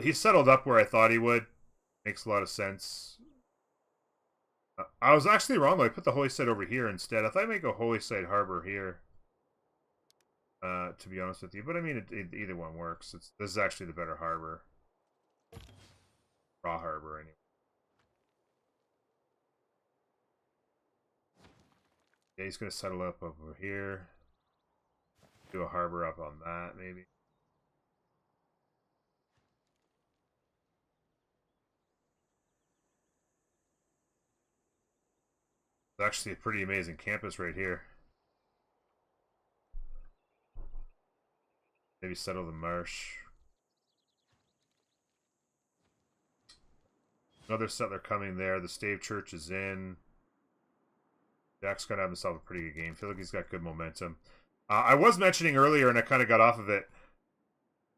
He settled up where I thought he would. Makes a lot of sense. I was actually wrong though. I put the Holy Site over here instead. I thought I'd make a Holy Site harbor here. To be honest with you, but I mean, either one works. This is actually the better harbor. Raw harbor, anyway. Yeah, he's gonna settle up over here. Do a harbor up on that, maybe. It's actually a pretty amazing campus right here. Maybe settle the marsh. Another settler coming there. The Stave Church is in. Jack's gonna have himself a pretty good game. I feel like he's got good momentum. I was mentioning earlier, and I kind of got off of it.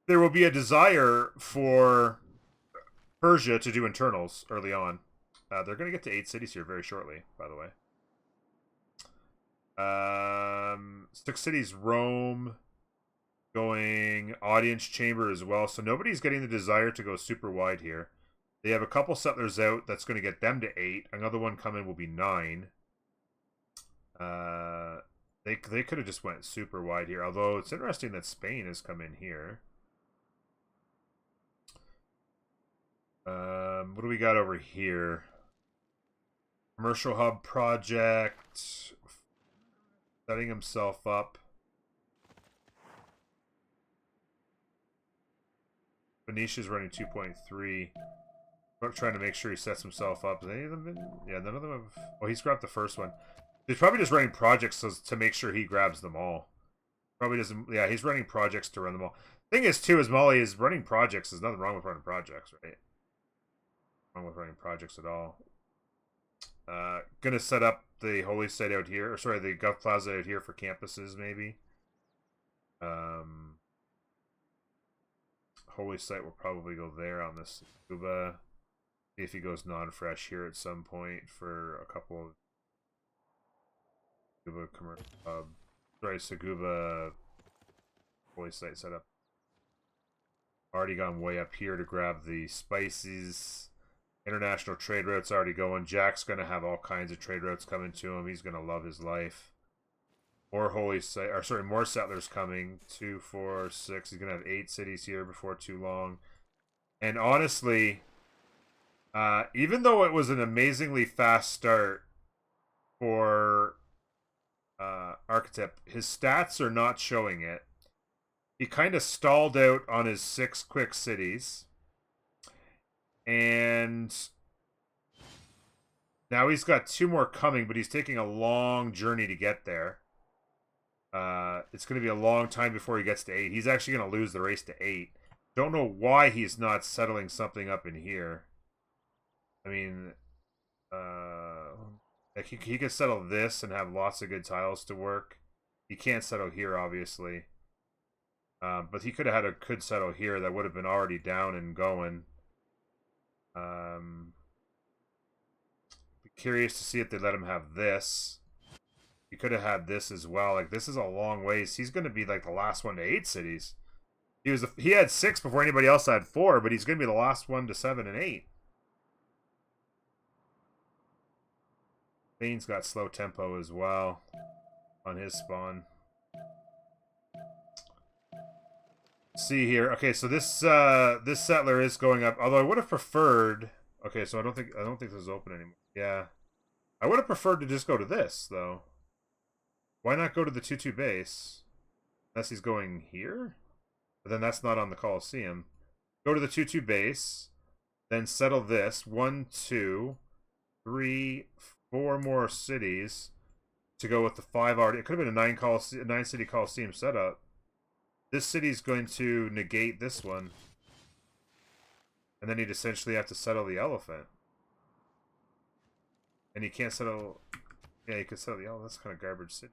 There will be a desire for Persia to do internals early on. They're going to get to 8 cities here very shortly, by the way. 6 cities, Rome, going audience chamber as well. So nobody's getting the desire to go super wide here. They have a couple settlers out. That's going to get them to 8. Another one coming will be 9. They could have just went super wide here. Although it's interesting that Spain has come in here. What do we got over here? Commercial hub project. Setting himself up. Venetia's running 2.3. Trying to make sure he sets himself up. Has any of them been? Yeah, none of them have. Oh, he's grabbed the first one. He's probably just running projects to make sure he grabs them all. Probably doesn't. Yeah, he's running projects to run them all. Thing is, too, is Molly is running projects. There's nothing wrong with running projects, right? Wrong with running projects at all. Gonna set up the Holy Site out here, or sorry, the Gov Plaza out here for campuses, maybe. Holy Site will probably go there on this Scuba. See if he goes non-fresh here at some point for a couple of Scuba commercial sorry, Saguba Holy Site setup. Already gone way up here to grab the spices. International trade routes already going. Jack's gonna have all kinds of trade routes coming to him. He's gonna love his life. More Holy Site, or sorry, more settlers coming. 2, 4, 6. He's gonna have 8 cities here before too long. And honestly, even though it was an amazingly fast start for Archetype, his stats are not showing it. He kind of stalled out on his 6 quick cities. And now he's got 2 more coming, but he's taking a long journey to get there. It's going to be a long time before he gets to 8. He's actually going to lose the race to 8. Don't know why he's not settling something up in here. I mean, like he could settle this and have lots of good tiles to work. He can't settle here, obviously. But he could have had a good settle here that would have been already down and going. Be curious to see if they let him have this. He could have had this as well. Like, this is a long ways. He's going to be like the last one to 8 cities. He had 6 before anybody else had 4, but he's going to be the last one to 7 and 8. Bane's got slow tempo as well on his spawn. See here. Okay, so this settler is going up. Although I would have preferred. Okay, so I don't think this is open anymore. Yeah, I would have preferred to just go to this though. Why not go to the 2-2 base? Unless he's going here, but then that's not on the Colosseum. Go to the 2-2 base, then settle this 1, 2, 3, 4 more cities to go with the 5 already. It could have been a 9 city Colosseum setup. This city's going to negate this one. And then he'd essentially have to settle the elephant. And he can't settle... Yeah, he could settle the elephant. That's kind of garbage city.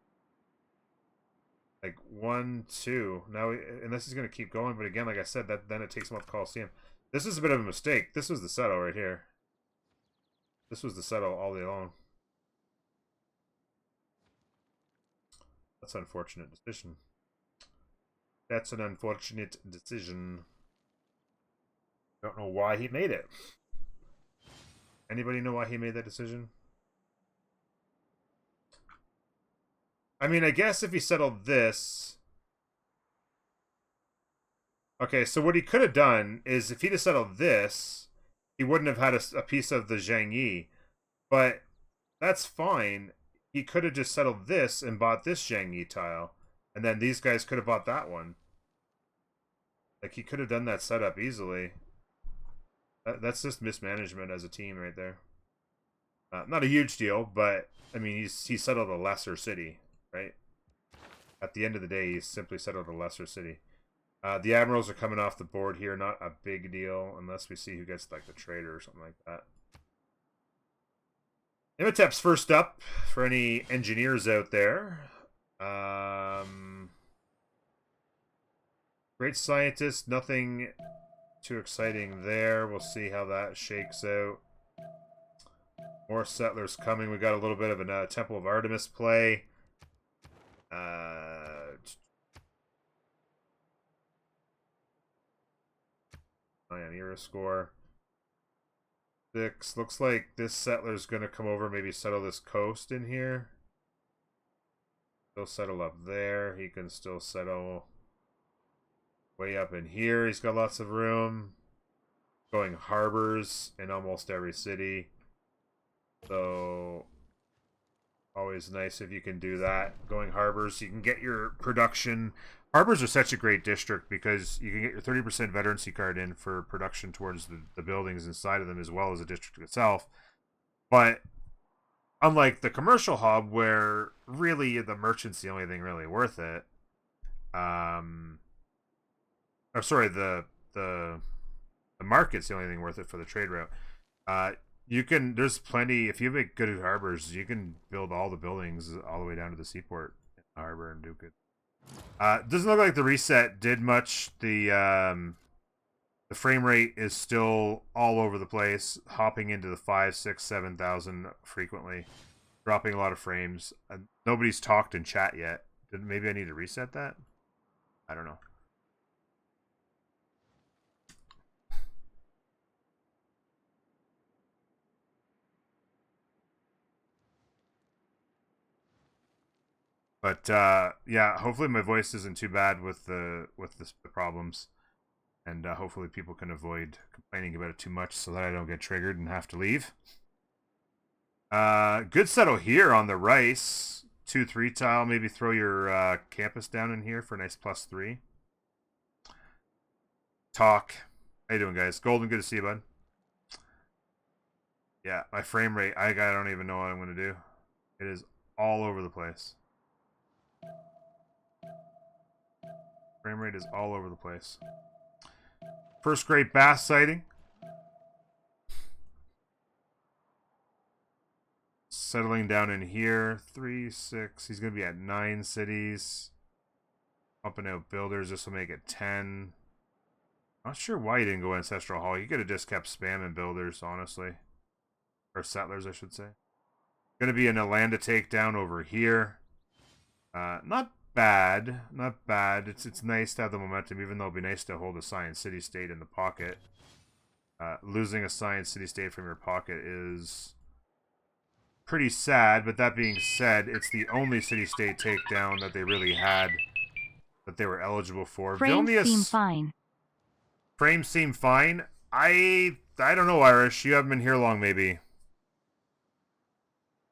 Like, 1, 2. Now, unless he's going to keep going. But again, like I said, then it takes him off the Colosseum. This is a bit of a mistake. This was the settle right here. This was the settle all day long. That's an unfortunate decision. That's an unfortunate decision. Don't know why he made it. Anybody know why he made that decision? I mean, I guess if he settled this... Okay, so what he could have done is if he'd have settled this, he wouldn't have had a piece of the Zhang Yi. But that's fine. He could have just settled this and bought this Zhang Yi tile. And then these guys could have bought that one. Like, he could have done that setup easily. That's just mismanagement as a team right there. Not a huge deal, but, I mean, he settled a lesser city, right? At the end of the day, he simply settled a lesser city. The admirals are coming off the board here. Not a big deal, unless we see who gets, like, the trader or something like that. Imhotep's first up for any engineers out there. Great scientist, nothing too exciting there. We'll see how that shakes out. More settlers coming. We got a little bit of a Temple of Artemis play. Era score. 6. Looks like this settler's going to come over, maybe settle this coast in here. Still settle up there. He can still settle way up in here. He's got lots of room. Going harbors in almost every city. So, always nice if you can do that. Going harbors, you can get your production. Harbors are such a great district because you can get your 30% veterancy card in for production towards the buildings inside of them as well as the district itself. But unlike the commercial hub where really the merchant's the only thing really worth it. Or sorry, the market's the only thing worth it for the trade route. You can, there's plenty, if you make good harbors, you can build all the buildings all the way down to the seaport in the harbor and do good. Doesn't look like the reset did much. The frame rate is still all over the place, hopping into the 5, 6, 7,000 frequently, dropping a lot of frames. Nobody's talked in chat yet. Maybe I need to reset that? I don't know. But yeah, hopefully my voice isn't too bad with the problems, and hopefully people can avoid complaining about it too much so that I don't get triggered and have to leave. Good settle here on the rice. 2-3 tile. Maybe throw your campus down in here for a nice +3. Talk. How you doing, guys? Golden, good to see you, bud. Yeah, my frame rate. I don't even know what I'm gonna do. It is all over the place. Frame rate is all over the place. First great bass sighting. Settling down in here. 3, 6. He's going to be at 9 cities. Pumping out builders. This will make it 10. Not sure why he didn't go Ancestral Hall. He could have just kept spamming builders, honestly. Or settlers, I should say. Going to be an Alanda takedown over here. Not bad. Not bad. It's nice to have the momentum, even though it'd be nice to hold a Science City-State in the pocket. Losing a Science City-State from your pocket is pretty sad, but that being said, it's the only City-State takedown that they really had that they were eligible for. Frames seem fine. Frames seem fine? I don't know, Irish. You haven't been here long, maybe.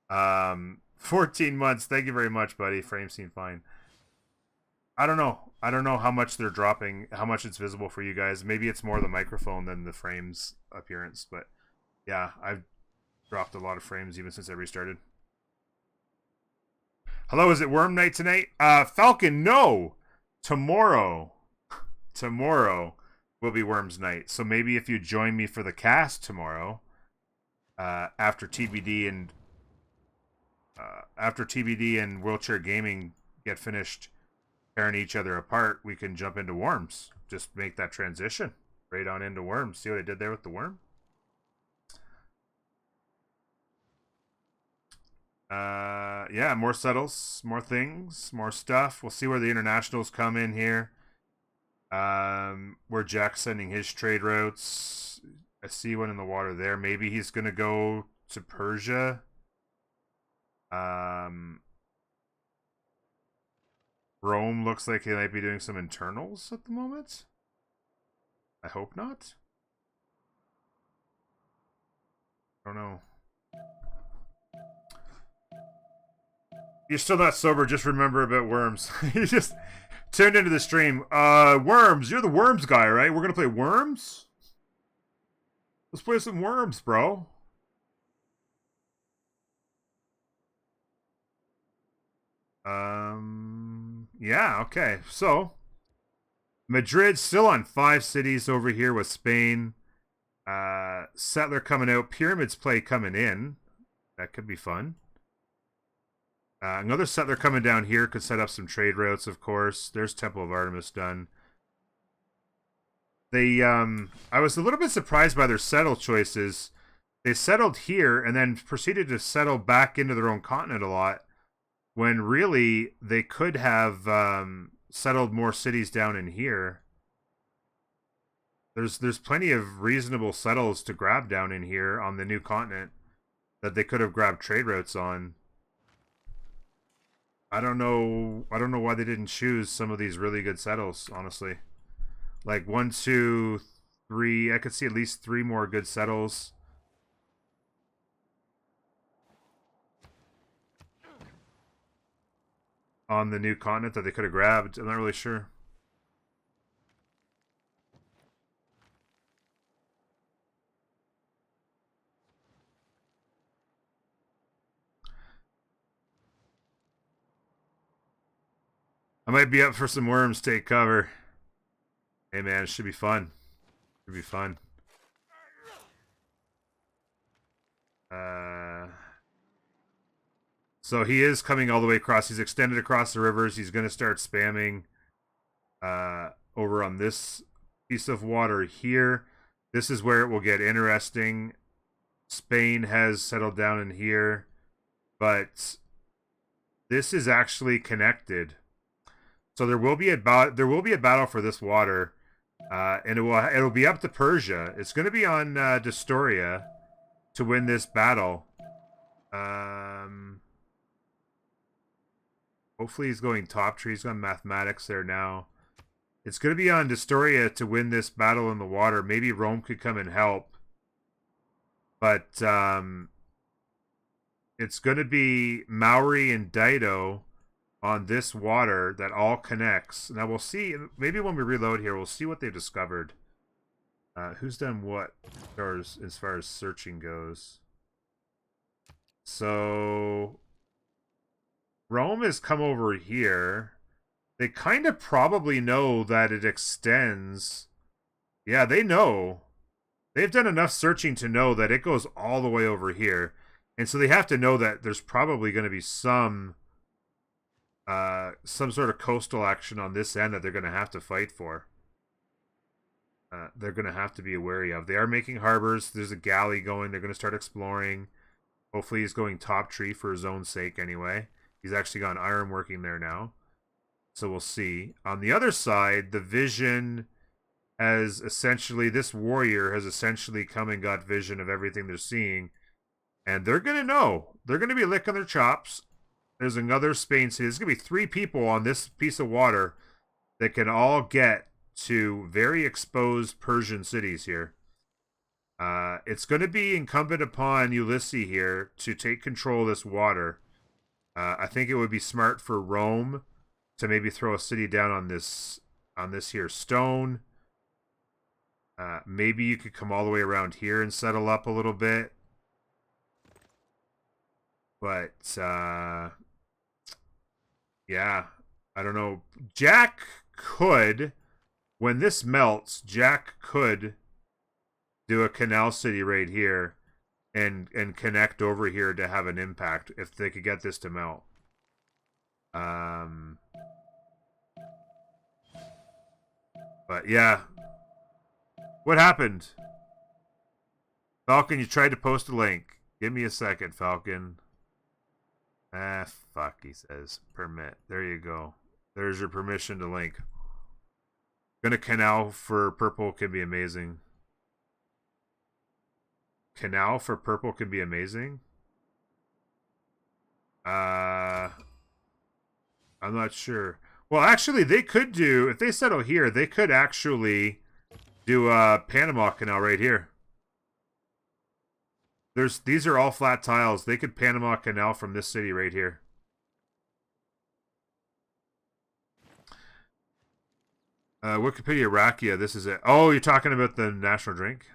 14 months. Thank you very much, buddy. Frames seem fine. I don't know. I don't know how much they're dropping, how much it's visible for you guys. Maybe it's more the microphone than the frames appearance, but yeah, I've dropped a lot of frames even since I restarted. Hello, is it Worm Night tonight? Falcon, no! Tomorrow will be Worms Night. So maybe if you join me for the cast tomorrow, after TBD and Wheelchair Gaming get finished tearing each other apart, we can jump into Worms. Just make that transition right on into Worms. See what I did there with the worm? Yeah, more settles, more things, more stuff. We'll see where the internationals come in here. Where Jack's sending his trade routes. I see one in the water there. Maybe he's gonna go to Persia. Rome looks like he might be doing some internals at the moment. I hope not. I don't know. You're still not sober, just remember about worms. You just tuned into the stream. Worms, you're the worms guy, right? We're gonna play worms? Let's play some worms, bro. Yeah, okay. So, Madrid still on 5 cities over here with Spain. Settler coming out. Pyramids play coming in. That could be fun. Another settler coming down here could set up some trade routes, of course. There's Temple of Artemis done. They, I was a little bit surprised by their settle choices. They settled here and then proceeded to settle back into their own continent a lot, when really they could have settled more cities down in here. There's plenty of reasonable settles to grab down in here on the new continent that they could have grabbed trade routes on. I don't know why they didn't choose some of these really good settles, honestly. Like 1, 2, 3. I could see at least 3 more good settles. On the new continent that they could have grabbed. I'm not really sure. I might be up for some worms, take cover. Hey man, it should be fun. Should be fun. So he is coming all the way across. He's extended across the rivers. He's going to start spamming over on this piece of water here. This is where it will get interesting. Spain has settled down in here, but this is actually connected. So there will be a battle for this water, and it'll be up to Persia. It's going to be on Dostoria to win this battle. Hopefully he's going top tree. He's got mathematics there now. It's going to be on Dostoria to win this battle in the water. Maybe Rome could come and help. But it's going to be Maori and Dido on this water that all connects. Now we'll see. Maybe when we reload here, we'll see what they've discovered. Who's done what as far as searching goes? So Rome has come over here. They kind of probably know that it extends. Yeah, they know. They've done enough searching to know that it goes all the way over here. And so they have to know that there's probably going to be some sort of coastal action on this end that they're going to have to fight for. They're going to have to be wary of. They are making harbors. There's a galley going. They're going to start exploring. Hopefully he's going top tree for his own sake anyway. He's actually got iron working there now. So we'll see. On the other side, the vision has essentially, this warrior has essentially come and got vision of everything they're seeing. And they're going to know. They're going to be licking their chops. There's another Spain city. There's going to be 3 people on this piece of water that can all get to very exposed Persian cities here. It's going to be incumbent upon Ulysse here to take control of this water. I think it would be smart for Rome to maybe throw a city down on this here stone. Maybe you could come all the way around here and settle up a little bit. But yeah, I don't know. Jack could, when this melts, Jack could do a Canal City right here and connect over here to have an impact if they could get this to melt. But yeah. What happened? Falcon, you tried to post a link. Give me a second, Falcon. Ah, fuck, he says. Permit. There you go. There's your permission to link. Gonna Canal for purple can be amazing. Canal for purple can be amazing. I'm not sure. Well, actually, they could do, if they settle here, they could actually do Panama Canal right here. These are all flat tiles. They could Panama Canal from this city right here. Wikipedia Rakia, this is it. Oh, you're talking about the national drink?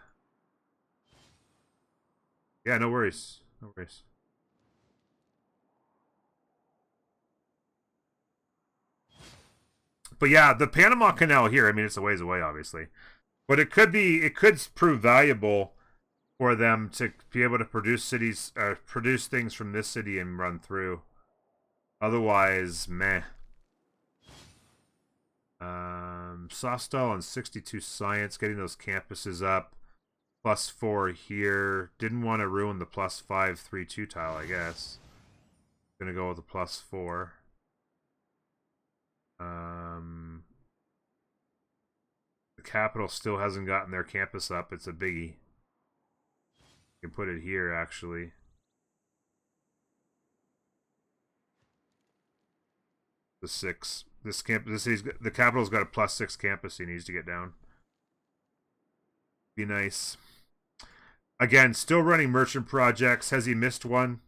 Yeah, no worries. No worries. But yeah, the Panama Canal here, I mean, it's a ways away, obviously. But it could prove valuable for them to be able to produce things from this city and run through. Otherwise, meh. Softstall on 62 science, getting those campuses up. +4 here. Didn't want to ruin the +5, 3, 2 tile, I guess. Gonna go with the +4. The capital still hasn't gotten their campus up. It's a biggie. You can put it here, actually. The 6. The capital's got a +6 campus he needs to get down. Be nice. Again, still running merchant projects. Has he missed one?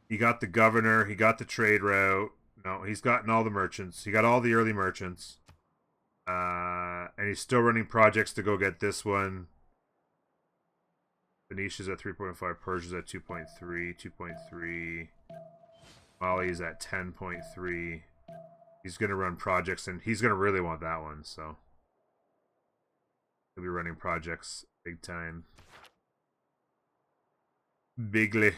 He got the governor. He got the trade route. No, he's gotten all the merchants. He got all the early merchants. And he's still running projects to go get this one. Venetia's at 3.5. Persia's at 2.3. 2.3. Mali's at 10.3. He's going to run projects, and he's going to really want that one, so. He'll be running projects big time. Bigly.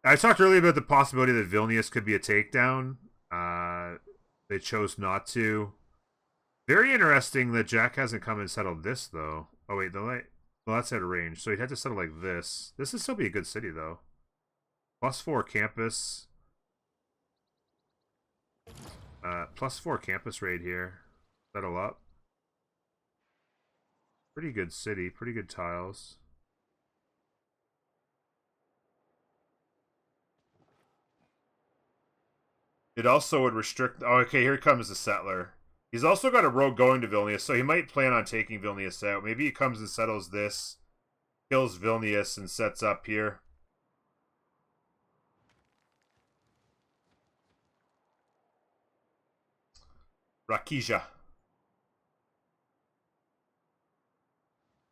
I talked earlier about the possibility that Vilnius could be a takedown. They chose not to. Very interesting that Jack hasn't come and settled this, though. Oh, wait, well, that's out of range. So he'd have to settle like this. This would still be a good city, though. +4 campus. +4 campus raid here. Settle up. Pretty good city. Pretty good tiles. It also would restrict... Oh, okay, here comes the settler. He's also got a road going to Vilnius, so he might plan on taking Vilnius out. Maybe he comes and settles this, kills Vilnius, and sets up here. Rakija.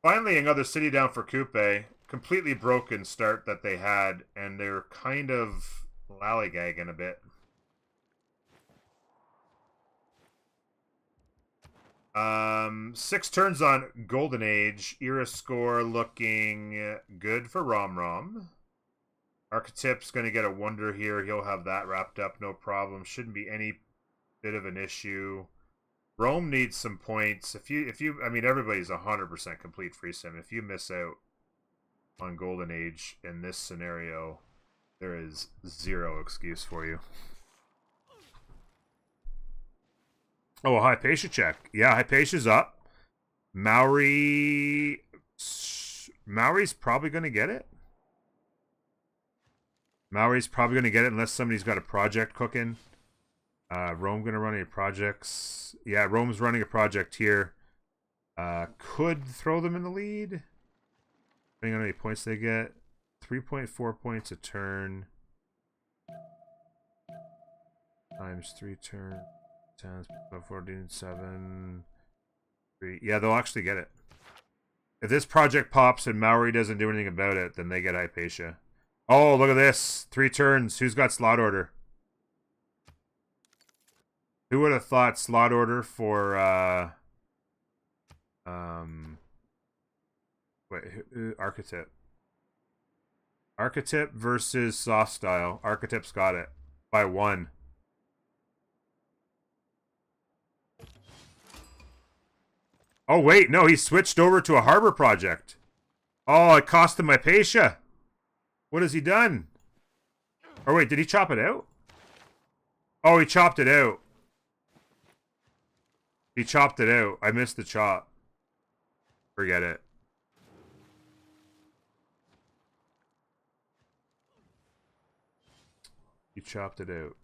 Finally, another city down for Cuite. Completely broken start that they had, and they're kind of lollygagging a bit. 6 turns on Golden Age. Era score looking good for Rom. Archetype's going to get a wonder here. He'll have that wrapped up, no problem. Shouldn't be any bit of an issue. Rome needs some points. I mean, everybody's 100% complete free sim. If you miss out on Golden Age in this scenario, there is zero excuse for you. Oh, a Hypatia check. Yeah, Hypatia's up. Maori's probably going to get it. Maori's probably going to get it unless somebody's got a project cooking. Rome going to run any projects? Yeah, Rome's running a project here. Could throw them in the lead. Depending on how many points they get. 3.4 points a turn. Times 3 turns. 10, 14, 7, 3. Yeah, they'll actually get it. If this project pops and Maori doesn't do anything about it, then they get Hypatia. Oh, look at this. 3 turns. Who's got slot order? Who would have thought slot order for, Archetype. Archetype versus soft style. Archetype's got it. By 1. Oh, wait. No, he switched over to a harbor project. Oh, it cost him Hypatia. What has he done? Or wait, did he chop it out? Oh, he chopped it out. He chopped it out. I missed the chop. Forget it. He chopped it out.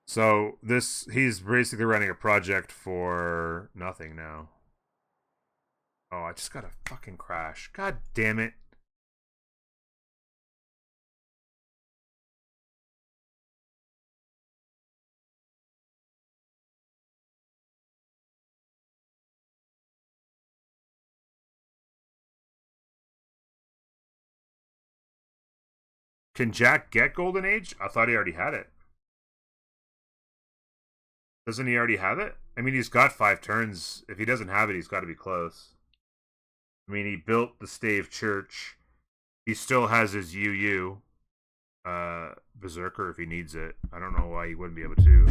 So he's basically running a project for nothing now. Oh, I just got a fucking crash. God damn it. Can Jack get Golden Age? I thought he already had it. Doesn't he already have it? I mean, he's got 5 turns. If he doesn't have it, he's got to be close. I mean, he built the Stave Church. He still has his UU. Berserker if he needs it. I don't know why he wouldn't be able to.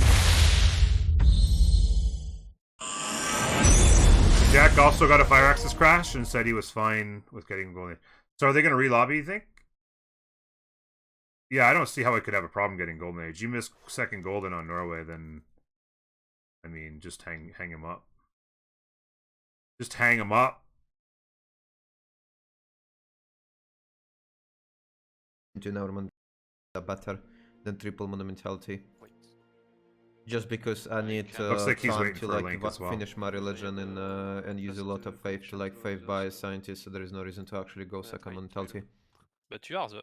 Jack also got a Fire Axis crash and said he was fine with getting Golden Age. So are they going to re-lobby, you think? Yeah, I don't see how I could have a problem getting Golden Age. You miss second Golden on Norway, then... I mean, just hang him up. Just hang him up. Into Norman better than triple monumentality. Just because I need looks like he's time waiting to for a like link as well. finish my religion and use a lot of faith to like faith by scientists, so there is no reason to actually go second mentality. But you are the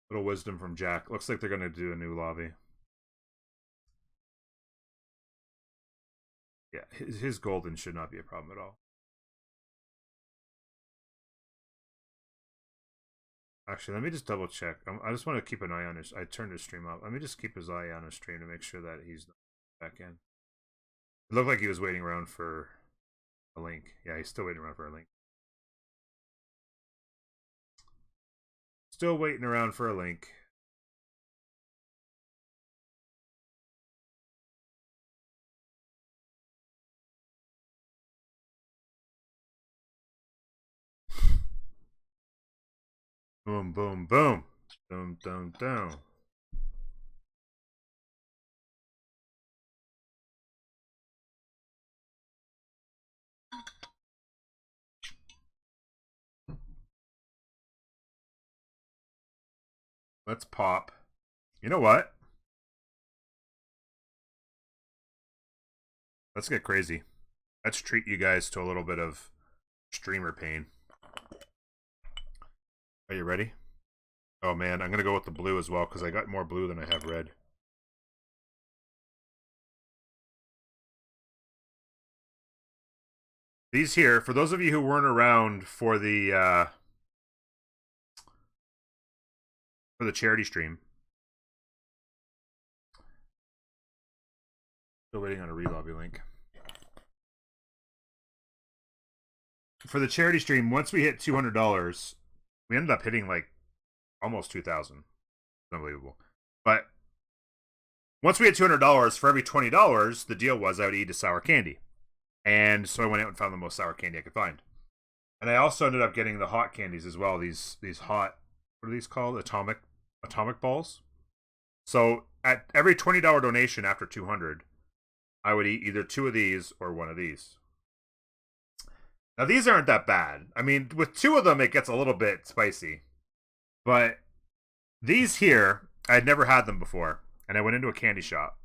Little wisdom from Jack. Looks like they're gonna do a new lobby. Yeah, his golden should not be a problem at all. Actually, let me just double check. I just want to keep an eye on his. I turned his stream up. Let me just keep his eye on his stream to make sure that he's back in. It looked like he was waiting around for a link. Yeah, he's still waiting around for a link. Still waiting around for a link. Boom, boom, boom. Dum, dum, dum. Let's pop. You know what? Let's get crazy. Let's treat you guys to a little bit of streamer pain. Are you ready? Oh man, I'm going to go with the blue as well because I got more blue than I have red. These here, for those of you who weren't around for the charity stream. Still waiting on a relobby link. For the charity stream, once we hit $200, we ended up hitting like almost 2,000. Unbelievable. But once we hit $200, for every $20, the deal was I would eat a sour candy. And so I went out and found the most sour candy I could find. And I also ended up getting the hot candies as well. These hot, what are these called? Atomic balls. So at every $20 donation after 200, I would eat either 2 of these or 1 of these. Now these aren't that bad. I mean, with 2 of them, it gets a little bit spicy. But these here, I had never had them before. And I went into a candy shop.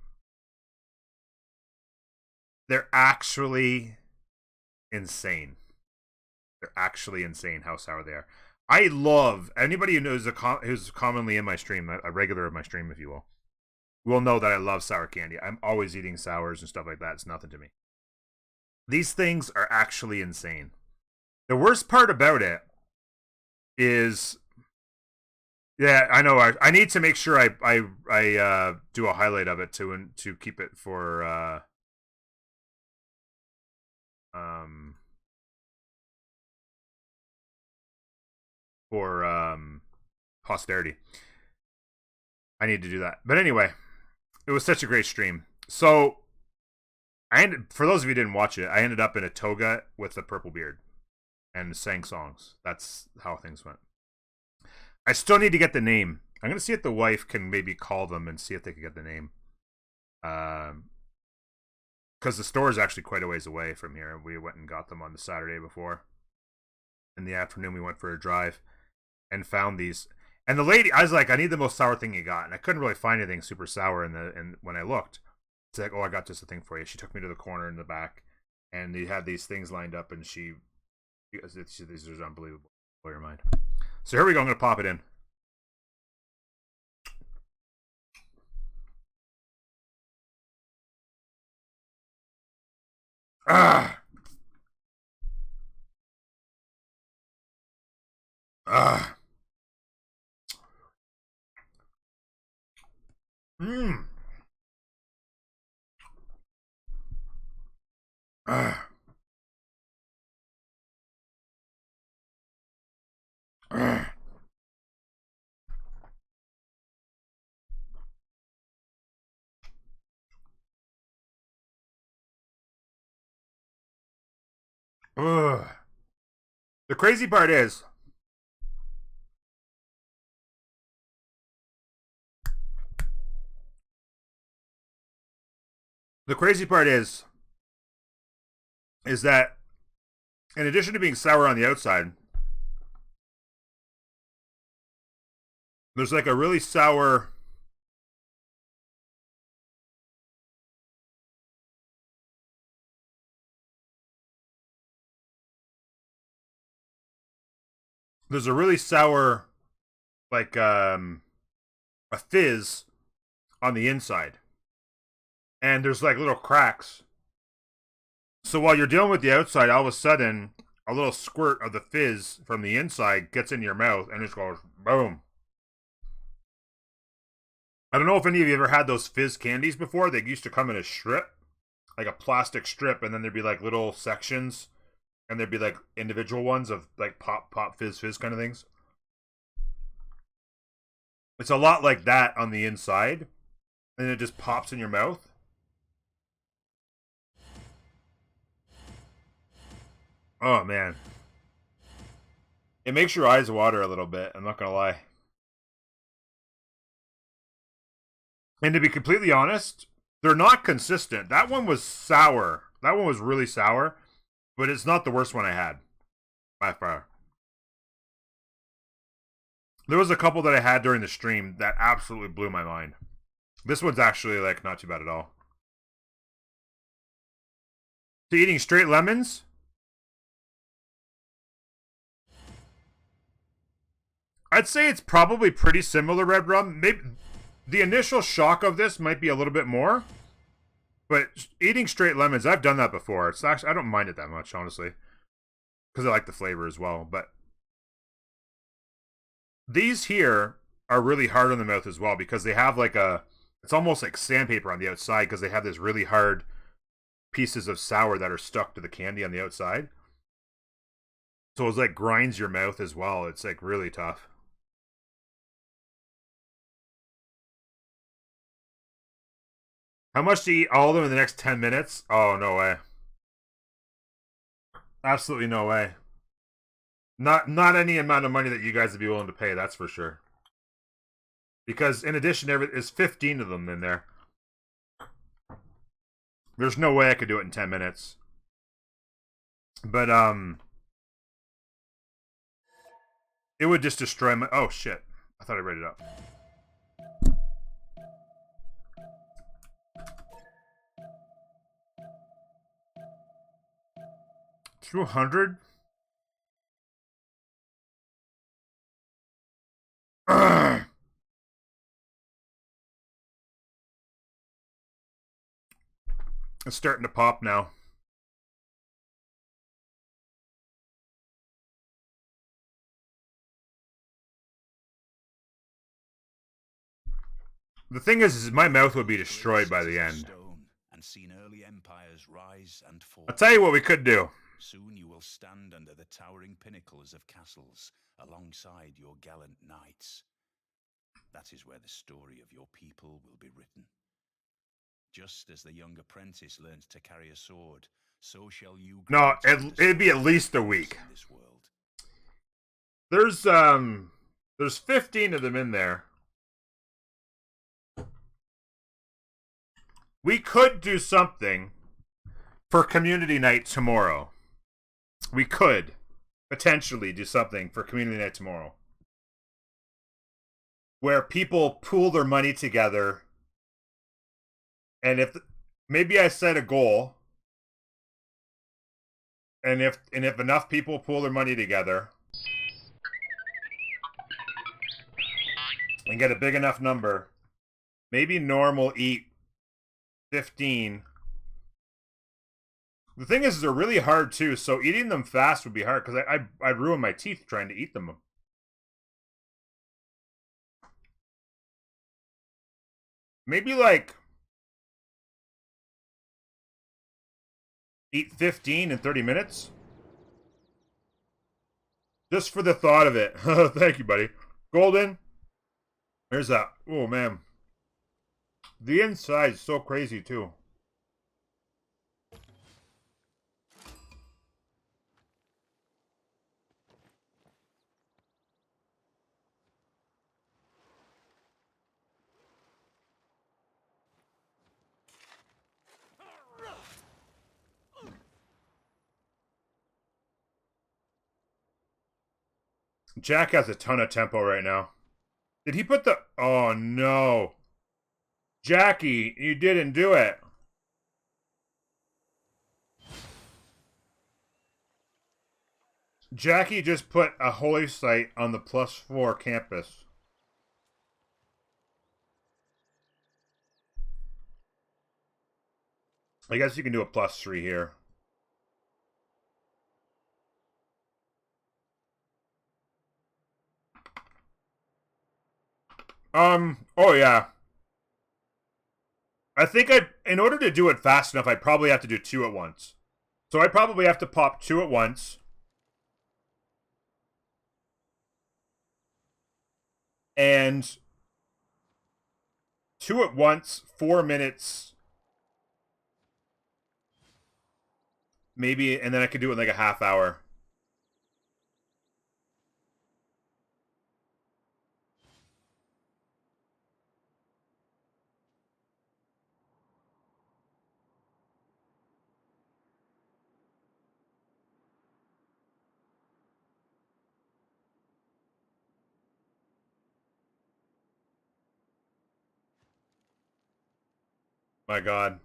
They're actually insane. They're actually insane how sour they are. I love, anybody who knows who's commonly in my stream, a regular of my stream, if you will know that I love sour candy. I'm always eating sours and stuff like that. It's nothing to me. These things are actually insane. The worst part about it is, yeah, I know. I need to make sure I do a highlight of it to keep it for posterity. I need to do that. But anyway, it was such a great stream. So for those of you who didn't watch it, I ended up in a toga with a purple beard and sang songs. That's how things went. I still need to get the name. I'm gonna see if the wife can maybe call them and see if they can get the name. Because the store is actually quite a ways away from here. We went and got them on the Saturday before. In the afternoon, we went for a drive and found these. And the lady, I was like, I need the most sour thing you got, and I couldn't really find anything super sour. And when I looked, it's like, oh, I got just a thing for you. She took me to the corner in the back, and they had these things lined up, and these are unbelievable. Blow your mind. So here we go. I'm gonna pop it in. Ah. Ah. Mmm. Ah. Ah. Ugh. The crazy part is, is that in addition to being sour on the outside, there's like a really sour. There's a really sour, like a fizz on the inside, and there's like little cracks. So while you're dealing with the outside, all of a sudden, a little squirt of the fizz from the inside gets in your mouth, and it just goes boom. I don't know if any of you ever had those fizz candies before. They used to come in a strip, like a plastic strip, and then there'd be like little sections, and there'd be like individual ones of like pop, pop, fizz, fizz kind of things. It's a lot like that on the inside, and it just pops in your mouth. Oh, man. It makes your eyes water a little bit, I'm not gonna lie. And to be completely honest, they're not consistent. That one was sour. That one was really sour, but it's not the worst one I had, by far. There was a couple that I had during the stream that absolutely blew my mind. This one's actually, like, not too bad at all. So eating straight lemons? I'd say it's probably pretty similar, Red Rum. Maybe the initial shock of this might be a little bit more, but eating straight lemons, I've done that before. It's actually, I don't mind it that much, honestly, because I like the flavor as well. But these here are really hard on the mouth as well because they have like it's almost like sandpaper on the outside because they have this really hard pieces of sour that are stuck to the candy on the outside. So it's like grinds your mouth as well. It's like really tough. How much to eat all of them in the next 10 minutes? Oh, no way. Absolutely no way. Not any amount of money that you guys would be willing to pay, that's for sure. Because in addition, there's 15 of them in there. There's no way I could do it in 10 minutes. But, it would just destroy my... Oh, shit. I thought I read it up. 200? It's starting to pop now. The thing is my mouth would be destroyed by the end. I'll tell you what we could do. Soon you will stand under the towering pinnacles of castles alongside your gallant knights. That is where the story of your people will be written. Just as the young apprentice learns to carry a sword, so shall you. No, it'd be at least a week. There's 15 of them in there. We could do something for community night tomorrow. We could potentially do something for community night tomorrow, where people pool their money together, and if maybe I set a goal, and if enough people pool their money together and get a big enough number, maybe Norm will eat 15. The thing is, they're really hard too, so eating them fast would be hard because I'd ruin my teeth trying to eat them. Maybe like eat 15 in 30 minutes. Just for the thought of it. Thank you, buddy. Golden. There's that. Oh, man. The inside's so crazy, too. Jack has a ton of tempo right now. Did he put the... Oh, no. Jackie, you didn't do it. Jackie just put a holy site on the +4 campus. I guess you can do a +3 here. Oh yeah. I think in order to do it fast enough, I'd probably have to do 2 at once. So I'd probably have to pop 2 at once. And 2 at once, 4 minutes. Maybe, and then I could do it in like a half hour. My God.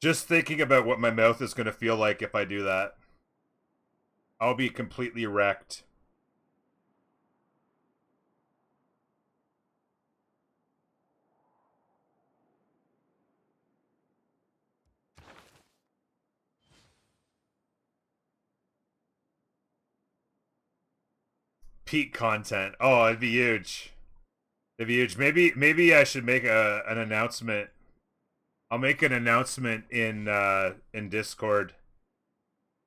Just thinking about what my mouth is going to feel like if I do that. I'll be completely wrecked. Peak content. Oh, it'd be huge. It'd be huge. Maybe I should make an announcement. I'll make an announcement in Discord.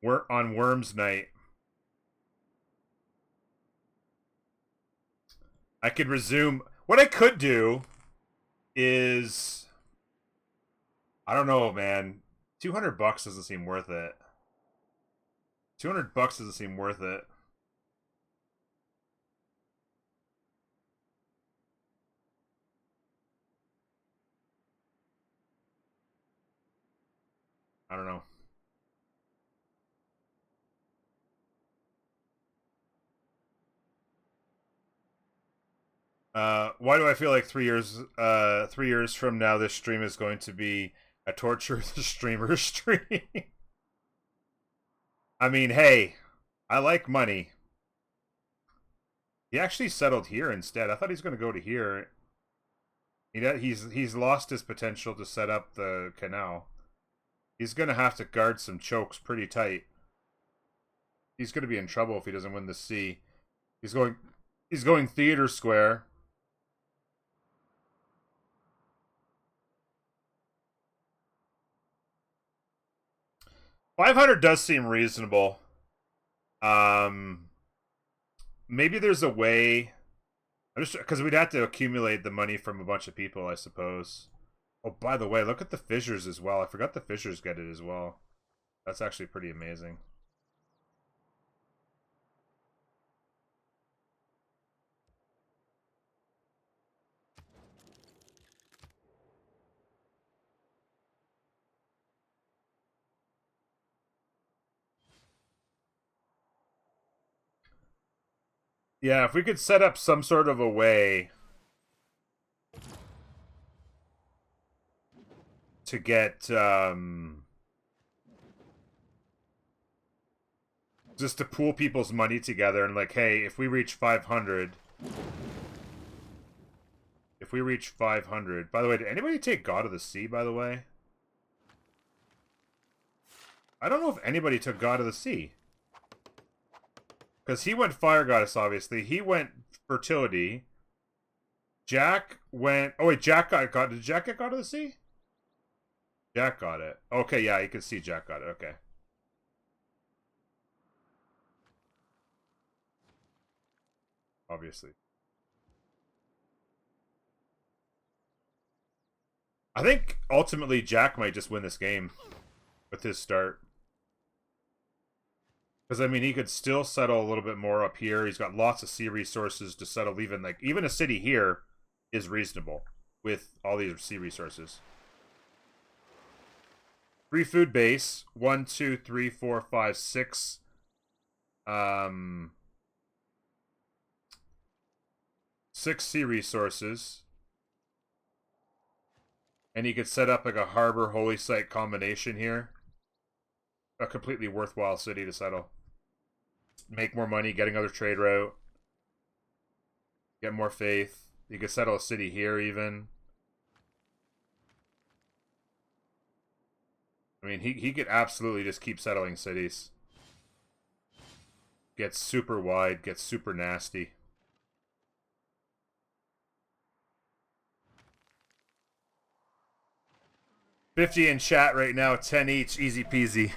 We're on Worms Night. I could resume. What I could do is, I don't know, man. $200 doesn't seem worth it. $200 doesn't seem worth it. I don't know. Why do I feel like 3 years from now this stream is going to be a torture the streamer stream? I mean, hey, I like money. He actually settled here instead. I thought he's going to go to here. He's lost his potential to set up the canal. He's going to have to guard some chokes pretty tight. He's going to be in trouble if he doesn't win the sea. He's going Theater Square. $500 does seem reasonable. Maybe there's a way. Because we'd have to accumulate the money from a bunch of people, I suppose. Oh, by the way, look at the fissures as well. I forgot the fissures get it as well. That's actually pretty amazing. Yeah, if we could set up some sort of a way to get just to pool people's money together and like, hey, if we reach 500, by the way, did anybody take God of the Sea, by the way? I don't know if anybody took God of the Sea. Because he went Fire Goddess, obviously. He went Fertility. Jack went... Oh, wait, Jack got... Did Jack get God of the Sea? Jack got it. Okay, yeah, you can see Jack got it. Okay. Obviously. I think, ultimately, Jack might just win this game with his start. Because, I mean, he could still settle a little bit more up here. He's got lots of sea resources to settle. Even a city here is reasonable with all these sea resources. 3 food base. 1, 2, 3, 4, 5, 6. 6 sea resources. And he could set up like a harbor holy site combination here. A completely worthwhile city to settle. Make more money, get another trade route. Get more faith. You could settle a city here even. I mean, he could absolutely just keep settling cities. Gets super wide, gets super nasty. $50 in chat right now, 10 each, easy peasy.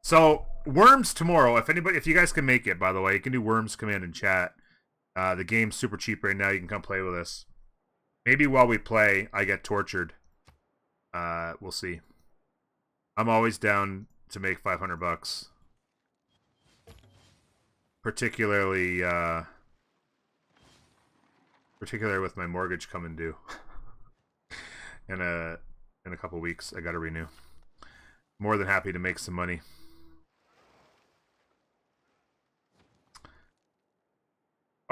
So, Worms tomorrow, if you guys can make it, by the way, you can do Worms command in chat. The game's super cheap right now, you can come play with us. Maybe while we play, I get tortured. We'll see. I'm always down to make $500. Particularly with my mortgage coming due. in a couple weeks, I gotta renew. More than happy to make some money.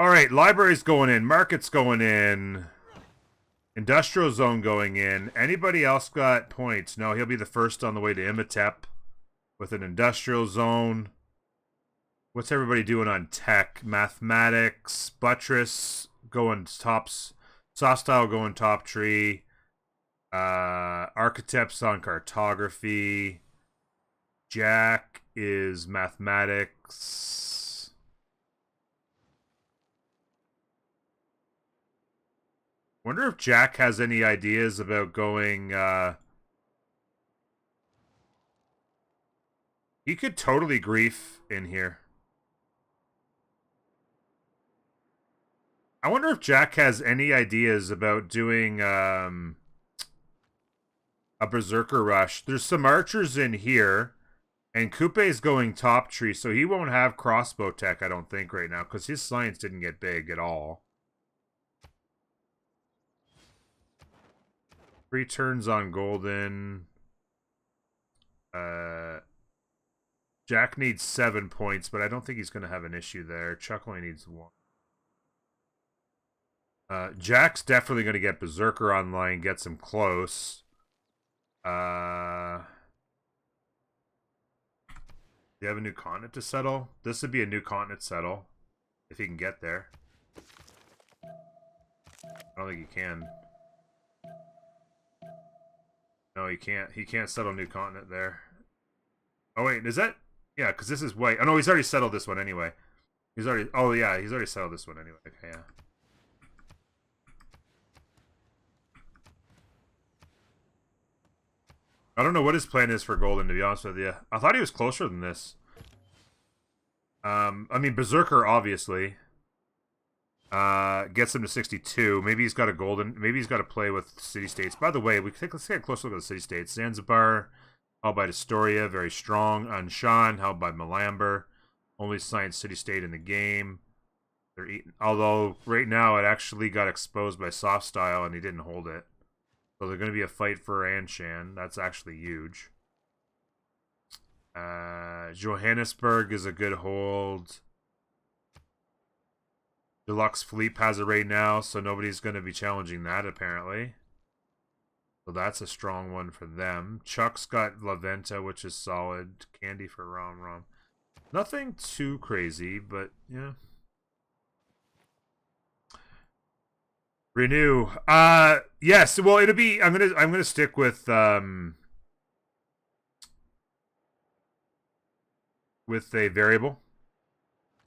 Alright, library's going in, market's going in, industrial zone going in. Anybody else got points? No, he'll be the first on the way to Imhotep with an industrial zone. What's everybody doing on tech? Mathematics, Buttress going tops, Sostile going top tree. Architects on cartography. Jack is mathematics. Wonder if Jack has any ideas about going he could totally grief in here. I wonder if Jack has any ideas about doing a Berserker rush. There's some archers in here, and Cuite's going top tree, so he won't have crossbow tech, I don't think, right now, because his science didn't get big at all. 3 turns on golden. Jack needs 7 points, but I don't think he's going to have an issue there. Chuck only needs 1. Jack's definitely going to get Berserker online, gets him close. Do you have a new continent to settle? This would be a new continent settle, if he can get there. I don't think he can. No, he can't. He can't settle new continent there. Oh wait, is that? Yeah, because this is white. Oh no, he's already settled this one anyway. He's already. Oh yeah, he's already settled this one anyway. Okay, yeah. I don't know what his plan is for golden, to be honest with you. I thought he was closer than this. I mean, Berserker obviously gets him to 62. Maybe he's got a golden. Maybe he's got to play with city-states. By the way, let's take a closer look at the city-states. Zanzibar, held by Astoria, very strong. Anshan, held by Malamber, only science city-state in the game. They're eating. Although right now it actually got exposed by Soft Style and he didn't hold it. So there's going to be a fight for Anshan. That's actually huge. Johannesburg is a good hold. Deluxe Fleet has it right now, so nobody's going to be challenging that, apparently. So that's a strong one for them. Chuck's got La Venta, which is solid. Candy for Rom. Nothing too crazy, but yeah. Renew. Yes, well it'll be I'm gonna stick with a variable.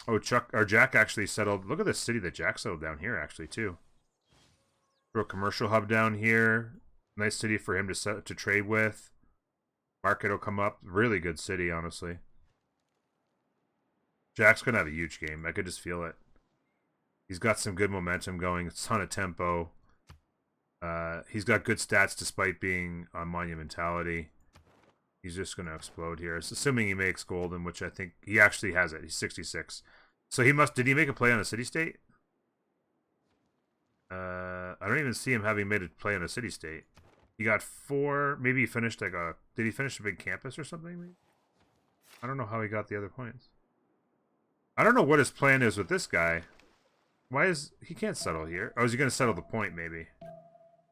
Oh, Jack actually settled. Look at the city that Jack settled down here, actually, too. Throw a commercial hub down here. Nice city for him to trade with. Market will come up. Really good city, honestly. Jack's going to have a huge game. I could just feel it. He's got some good momentum going. A ton of tempo. He's got good stats despite being on Monumentality. He's just going to explode here. It's assuming he makes golden, which I think he actually has it. He's 66. So he must... Did he make a play on a city-state? I don't even see him having made a play on a city-state. He got 4... Maybe he finished like a... Did he finish a big campus or something? Maybe? I don't know how he got the other points. I don't know what his plan is with this guy. Why is... He can't settle here. Oh, is he going to settle the point, maybe?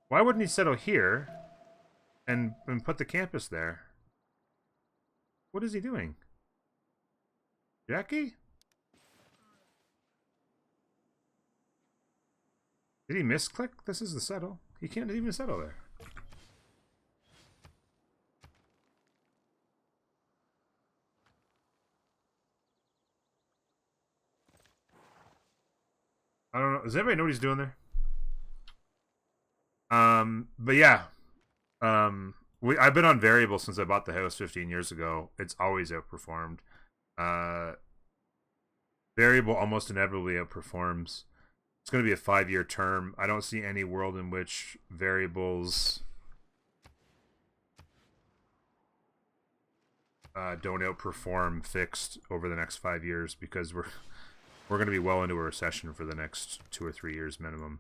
Why wouldn't he settle here and put the campus there? What is he doing? Jackie? Did he misclick? This is the settle. He can't even settle there. I don't know. Does anybody know what he's doing there? But yeah. I've been on variable since I bought the house 15 years ago. It's always outperformed. Variable almost inevitably outperforms. It's going to be a 5-year term. I don't see any world in which variables don't outperform fixed over the next 5 years, because we're going to be well into a recession for the next 2 or 3 years minimum.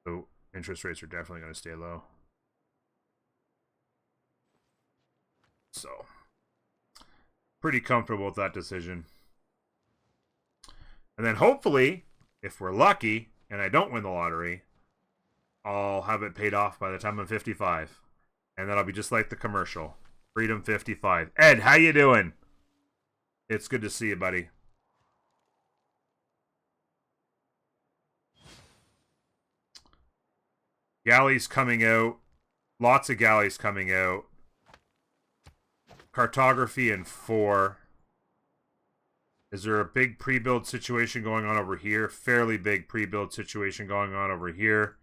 So interest rates are definitely going to stay low. So pretty comfortable with that decision. And then hopefully, if we're lucky and I don't win the lottery, I'll have it paid off by the time I'm 55. And that'll be just like the commercial. Freedom 55. Ed, how you doing? It's good to see you, buddy. Galleys coming out. Lots of galleys coming out. Cartography in 4. Is there a big pre-build situation going on over here? Fairly big pre-build situation going on over here.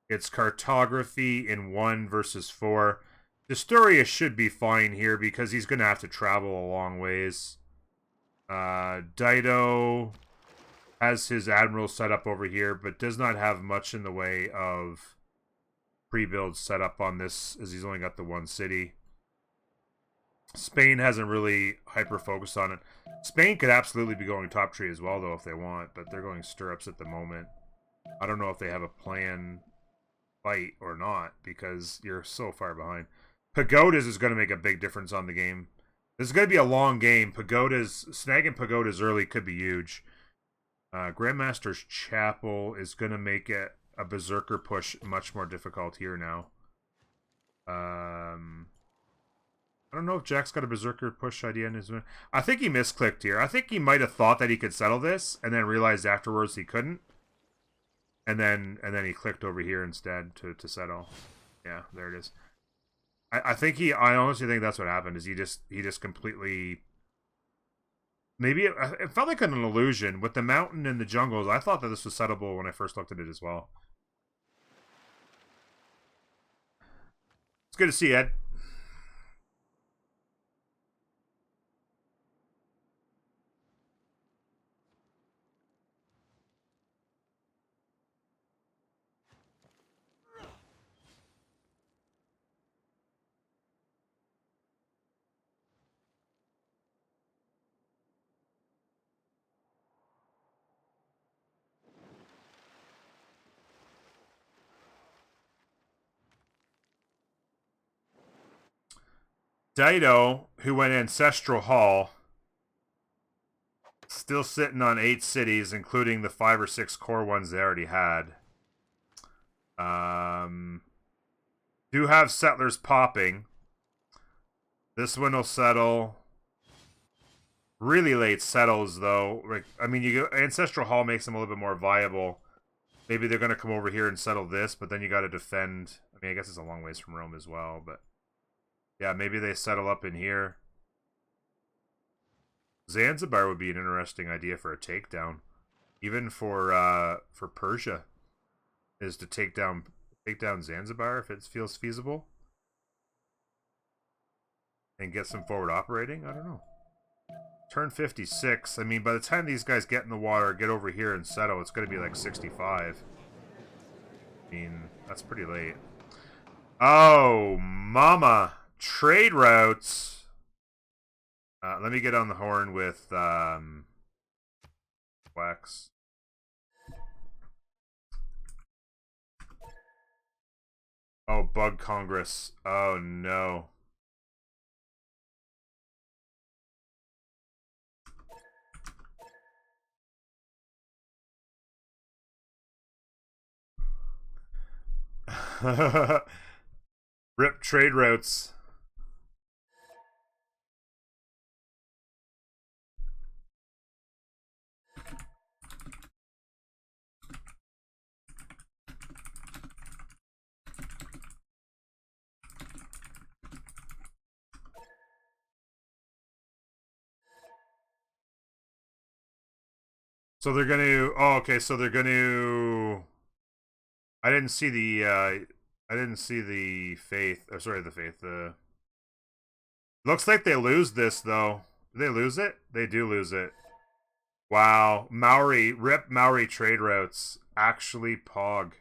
It's cartography in 1 versus 4. Historia should be fine here because he's going to have to travel a long ways. Dido has his admiral set up over here, but does not have much in the way of pre-build set up on this, as he's only got the 1 city. Spain hasn't really hyper-focused on it. Spain could absolutely be going top tree as well, though, if they want, but they're going stirrups at the moment. I don't know if they have a plan fight or not, because you're so far behind. Pagodas is going to make a big difference on the game. This is going to be a long game. Snagging pagodas early could be huge. Grandmasters Chapel is going to make it a Berserker push much more difficult here now. I don't know if Jack's got a Berserker push idea in his... I think he misclicked here. I think he might have thought that he could settle this, and then realized afterwards he couldn't. And then he clicked over here instead to settle. Yeah, there it is. I honestly think that's what happened, is he just completely... Maybe it felt like an illusion. With the mountain and the jungles, I thought that this was settable when I first looked at it as well. It's good to see you, Ed. Dido, who went Ancestral Hall, Still sitting on 8 cities, including the 5 or 6 core ones they already had. Do have settlers popping. This one will settle. Really late settles, though. Like, I mean, Ancestral Hall makes them a little bit more viable. Maybe they're going to come over here and settle this, but then you got to defend. I mean, I guess it's a long ways from Rome as well, but yeah, maybe they settle up in here. Zanzibar would be an interesting idea for a takedown, even for Persia, is to take down Zanzibar if it feels feasible, and get some forward operating. I don't know. Turn 56. I mean, by the time these guys get in the water, get over here and settle, it's going to be like 65. I mean, that's pretty late. Oh, mama. Trade routes. Let me get on the horn with Wax. Oh, Bug Congress. Oh, no. Rip trade routes. So they're gonna. Oh, okay. So they're gonna. I didn't see the. I didn't see the faith. Or sorry, the faith. The. Looks like they lose this though. Do they lose it? They do lose it. Wow, Maori rip Maori trade routes. Actually, Pog.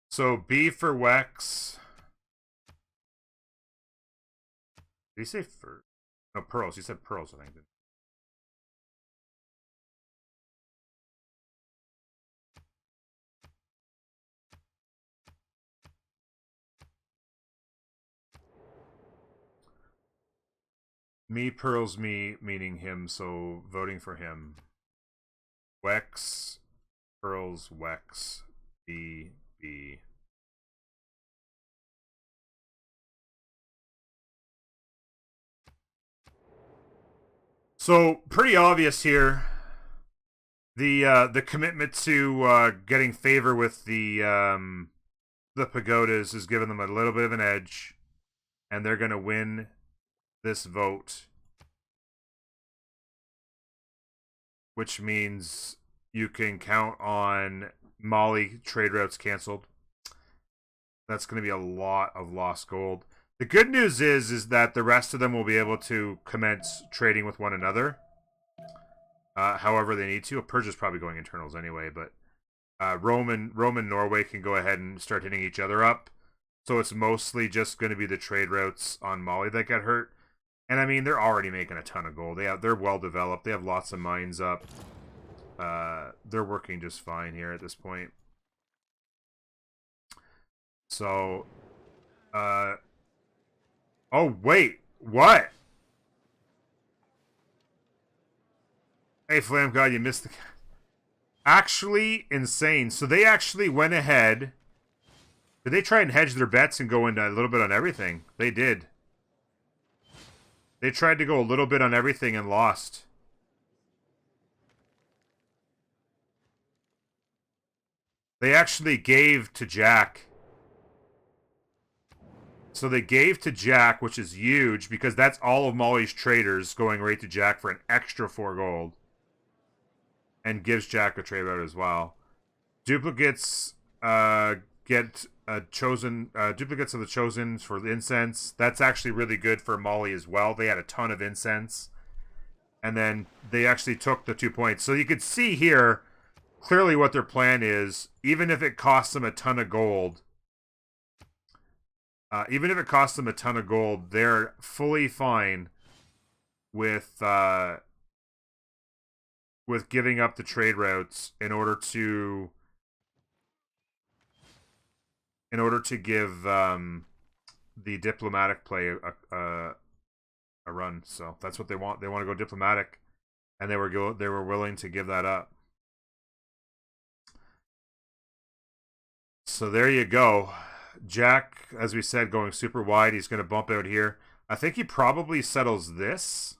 So B for Wex. Did he say for? No, pearls. He said pearls, I think. Me, pearls, me, meaning him, so voting for him. Wex, pearls, Wex, B, B. So, pretty obvious here. The commitment to getting favor with the pagodas is giving them a little bit of an edge, and they're going to win this vote, which means you can count on Mali trade routes canceled. That's going to be a lot of lost gold. The good news is that the rest of them will be able to commence trading with one another. However they need to. Persia's probably going internals anyway, but Rome and Norway can go ahead and start hitting each other up. So it's mostly just going to be the trade routes on Mali that get hurt. And I mean, they're already making a ton of gold. They're well developed. They have lots of mines up. They're working just fine here at this point. So, oh wait, what? Hey, Flam God, you missed the. Actually, insane. So they actually went ahead. Did they try and hedge their bets and go into a little bit on everything? They did. They tried to go a little bit on everything and lost. They actually gave to Jack. So they gave to Jack, which is huge, because that's all of Molly's traders going right to Jack for an extra 4 gold. And gives Jack a trade route as well. Duplicates get chosen duplicates of the chosen for the incense. That's actually really good for Molly as well. They had a ton of incense. And then they actually took the 2 points. So you could see here clearly what their plan is, even if it costs them a ton of gold. They're fully fine with giving up the trade routes in order to give the diplomatic play a run. So that's what they want. They want to go diplomatic, and they were willing to give that up. So there you go. Jack, as we said, going super wide. He's going to bump out here. I think he probably settles this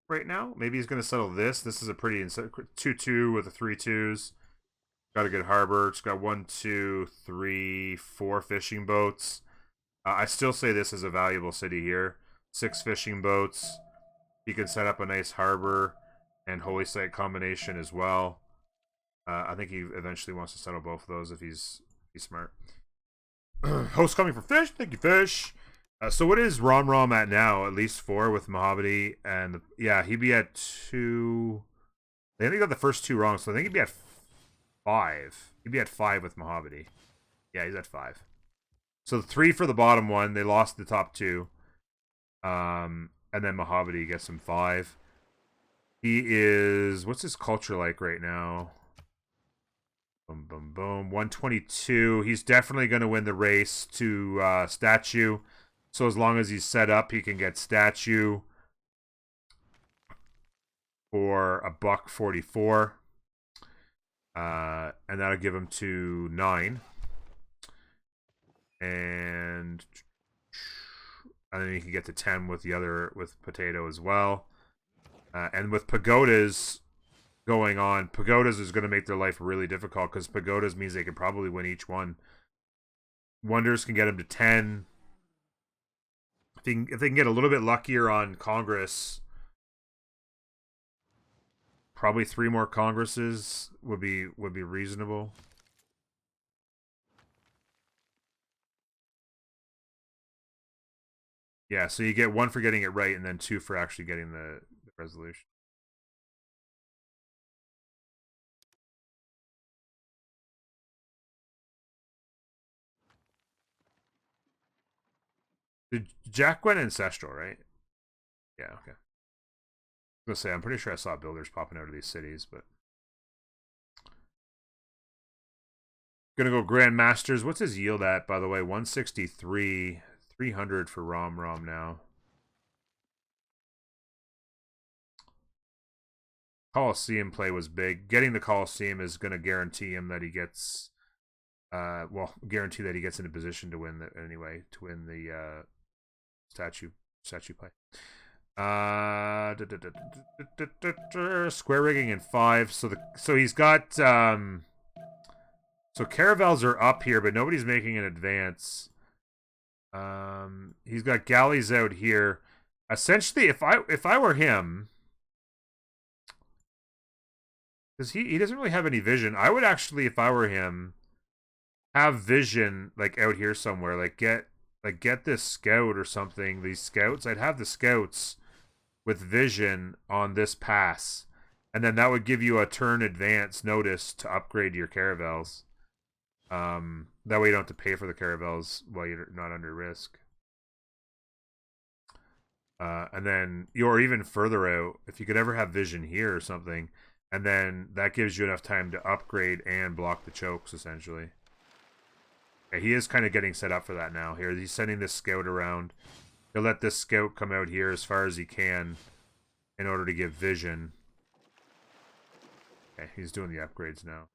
right now. Maybe he's going to settle this. This is a pretty 2-2 with the 3-2s. Got a good harbor. It's got 1, 2, 3, 4 fishing boats. I still say this is a valuable city here. 6 fishing boats. He can set up a nice harbor and holy site combination as well. I think he eventually wants to settle both of those if he's smart. Host coming for fish. Thank you, fish. So what is Rom Rom at now? At least 4 with Mohammadi, and yeah, he'd be at 2. They only got the first 2 wrong, so I think he'd be at 5. He'd be at 5 with Mohammadi. Yeah, he's at 5. So 3 for the bottom one. They lost the top 2. And then Mohammadi gets some 5. He is, what's his culture like right now? Boom, boom, boom. 122. He's definitely going to win the race to statue. So as long as he's set up, he can get statue for $1.44. And that'll give him to 9. And then he can get to 10 with the other, with Potato as well. And with pagodas going on, pagodas is going to make their life really difficult, because pagodas means they can probably win each one. Wonders can get him to 10. If they can get a little bit luckier on Congress, probably 3 more Congresses would be reasonable. Yeah, so you get 1 for getting it right, and then 2 for actually getting the resolution. Did Jack went ancestral, right? Yeah, okay. I was gonna say, I'm pretty sure I saw builders popping out of these cities, but gonna go Grandmasters. What's his yield at, by the way? 163, 300 for Rom Rom now. Colosseum play was big. Getting the Colosseum is gonna guarantee him that he gets, guarantee that he gets in a position to win the, anyway, to win the statue play. Square rigging in 5. So he's got so caravels are up here, but nobody's making an advance. He's got galleys out here. Essentially, if I were him, because he doesn't really have any vision, I would actually, if I were him, have vision like out here somewhere. Like get this scout or something. These scouts, I'd have the scouts with vision on this pass, and then that would give you a turn advance notice to upgrade your caravels. That way you don't have to pay for the caravels while you're not under risk. And then you're even further out, if you could ever have vision here or something, and then that gives you enough time to upgrade and block the chokes, essentially. Okay, he is kind of getting set up for that now. Here, he's sending this scout around. He'll let this scout come out here as far as he can in order to give vision. Okay, he's doing the upgrades now.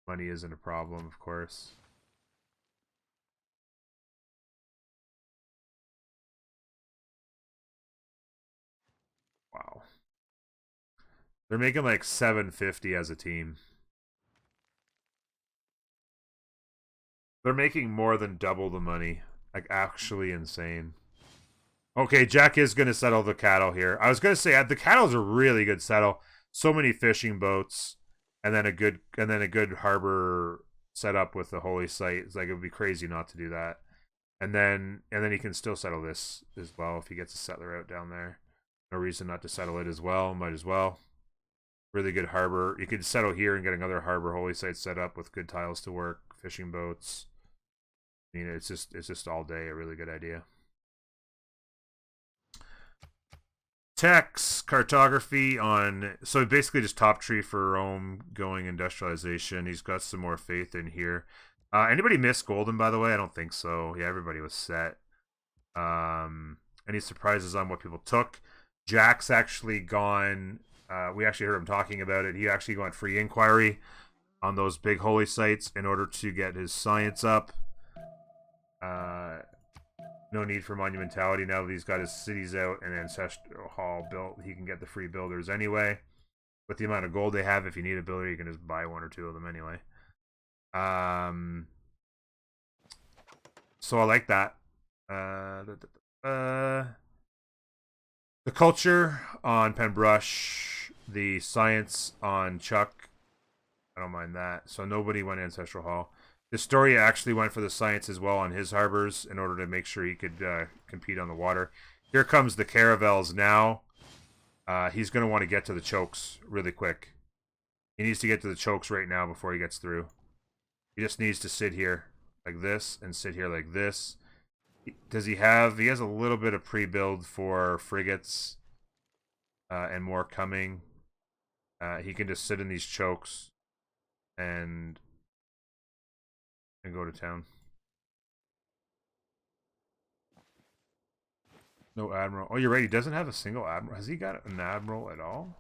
Money isn't a problem, of course. Wow. They're making like 750 as a team. They're making more than double the money. Like, actually insane. Okay, Jack is going to settle the cattle here. I was going to say, the cattle's a really good settle. So many fishing boats, and then a good harbor set up with the holy site. It's like, it would be crazy not to do that. And then he can still settle this as well if he gets a settler out down there. No reason not to settle it as well. Might as well. Really good harbor. You could settle here and get another harbor holy site set up with good tiles to work, fishing boats. I mean, it's just all day a really good idea. Text cartography on, so basically just top tree for Rome going industrialization. He's got some more faith in here. Anybody miss Golden, by the way? I don't think so. Yeah, everybody was set. Any surprises on what people took? Jack's actually gone. We actually heard him talking about it. He actually went free inquiry on those big holy sites in order to get his science up. No need for monumentality now that he's got his cities out and ancestral hall built. He can get the free builders anyway. With the amount of gold they have, if you need a builder, you can just buy one or two of them anyway. So I like that. The culture on Penbrush, the science on Chuck. I don't mind that. So nobody went ancestral hall. Historia actually went for the science as well on his harbors in order to make sure he could compete on the water. Here comes the caravels now. He's going to want to get to the chokes really quick. He needs to get to the chokes right now before he gets through. He just needs to sit here like this and sit here like this. Does he have... He has a little bit of pre-build for frigates and more coming. He can just sit in these chokes and go to town. No admiral. Oh, you're right. He doesn't have a single admiral. Has he got an admiral at all?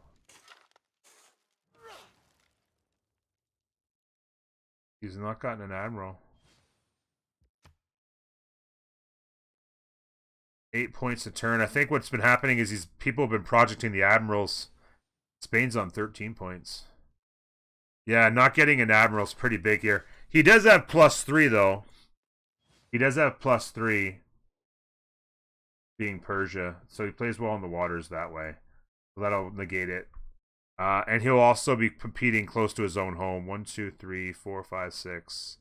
He's not gotten an admiral. 8 points a turn. I think what's been happening is these people have been projecting the admirals. Spain's on 13 points. Yeah, not getting an admiral's pretty big here. He does have +3 though. He does have +3 being Persia. So he plays well in the waters that way. So that'll negate it. And he'll also be competing close to his own home. 1, 2, 3, 4, 5, 6,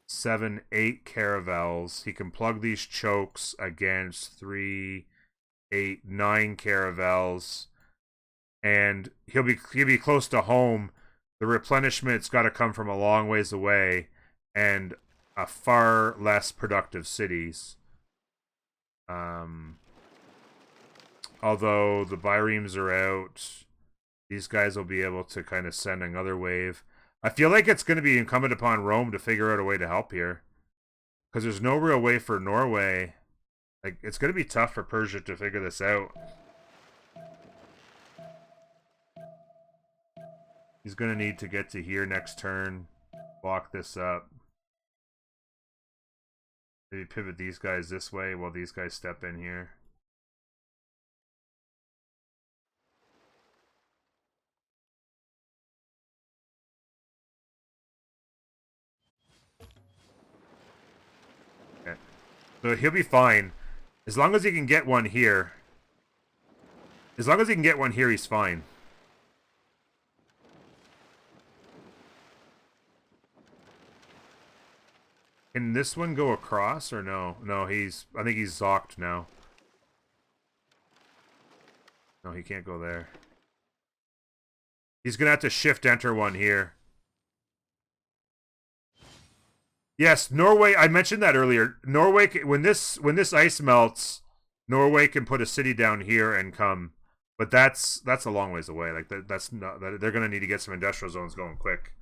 7, 8 caravels. He can plug these chokes against 3, 8, 9 caravels. And he'll be close to home. The replenishment's got to come from a long ways away and a far less productive cities. Although the biremes are out, these guys will be able to kind of send another wave. I feel like it's going to be incumbent upon Rome to figure out a way to help here. Because there's no real way for Norway. Like, it's going to be tough for Persia to figure this out. He's going to need to get to here next turn. Block this up. Maybe pivot these guys this way while these guys step in here. Okay. So he'll be fine. As long as he can get one here. As long as he can get one here, he's fine. Can this one go across or no? No, I think he's zocked now. No, he can't go there. He's gonna have to shift enter one here. Yes, Norway, I mentioned that earlier. Norway, when this ice melts, Norway can put a city down here and come. But that's a long ways away. Like that's not, they're gonna need to get some industrial zones going quick.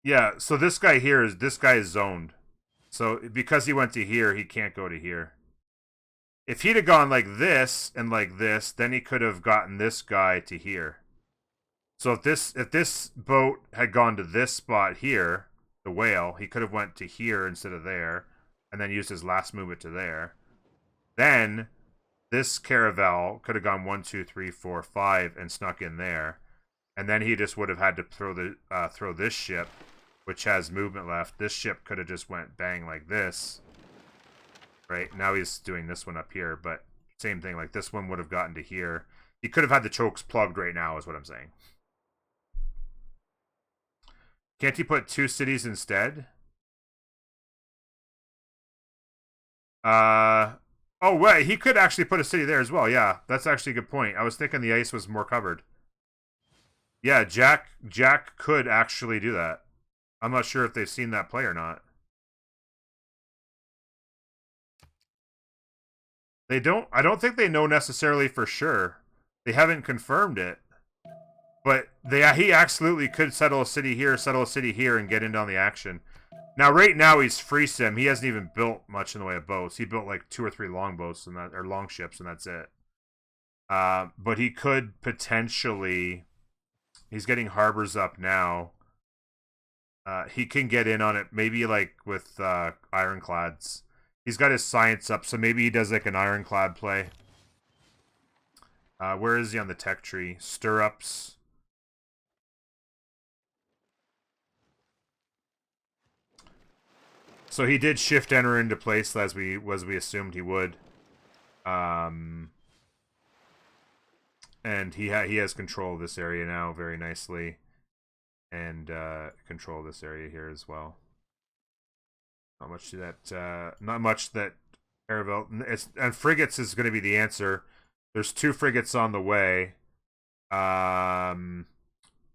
Yeah, so this guy is zoned. So because he went to here, he can't go to here. If he'd have gone like this and like this, then he could have gotten this guy to here. So if this boat had gone to this spot here, the whale, he could have went to here instead of there, and then used his last movement to there. Then this caravel could have gone 1, 2, 3, 4, 5 and snuck in there, and then he just would have had to throw this ship, which has movement left. This ship could have just went bang like this. Right now he's doing this one up here, but same thing. Like this one would have gotten to here. He could have had the chokes plugged right now, is what I'm saying. Can't he put 2 cities instead? Oh, wait, he could actually put a city there as well. Yeah, that's actually a good point. I was thinking the ice was more covered. Yeah, Jack could actually do that. I'm not sure if they've seen that play or not. They don't. I don't think they know necessarily for sure. They haven't confirmed it. But he absolutely could settle a city here, and get in on the action. Now, right now, he's free sim. He hasn't even built much in the way of boats. He built like 2 or 3 longboats and or longships, and that's it. But he could potentially. He's getting harbors up now. He can get in on it, maybe like with ironclads. He's got his science up, so maybe he does like an ironclad play. Where is he on the tech tree? Stirrups. So he did shift enter into place as we assumed he would. And he has control of this area now very nicely. And control of this area here as well. Not much to that. Not much that Caravel. And frigates is going to be the answer. There's 2 frigates on the way.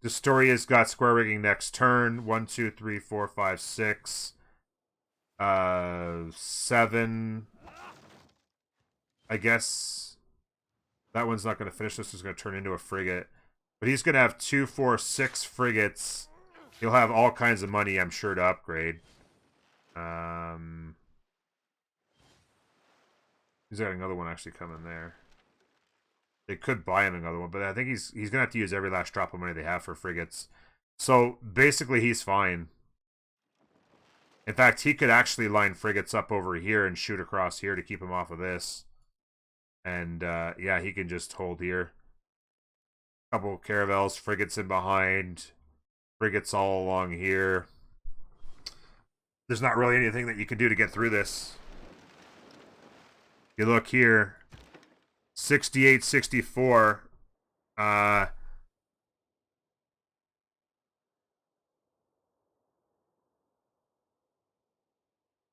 Destoria's got square rigging next turn. 1, 2, 3, 4, 5, 6, 7. I guess that one's not going to finish. This is going to turn into a frigate. But he's going to have 2, 4, 6 frigates. He'll have all kinds of money, I'm sure, to upgrade. He's got another one actually coming there. They could buy him another one, but I think he's going to have to use every last drop of money they have for frigates. So basically, he's fine. In fact, he could actually line frigates up over here and shoot across here to keep him off of this. And yeah, he can just hold here. Couple caravels, frigates in behind, frigates all along here. There's not really anything that you can do to get through this. You look here, 68, 64.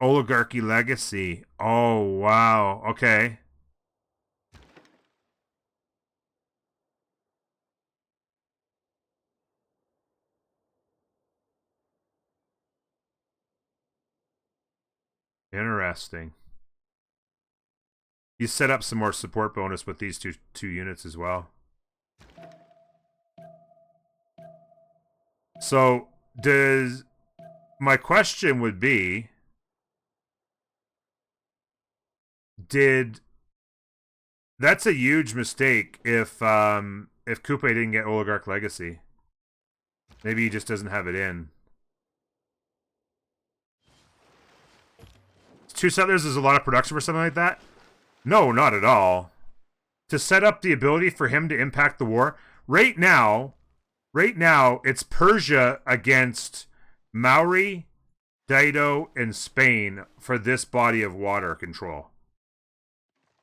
Oligarchy Legacy. Oh, wow. Okay. Interesting. You set up some more support bonus with these two units as well. So, my question would be, that's a huge mistake if Cuite didn't get Oligarch Legacy. Maybe he just doesn't have it in. 2 settlers is a lot of production for something like that? No, not at all. To set up the ability for him to impact the war. Right now, it's Persia against Maori, Dido, and Spain for this body of water control.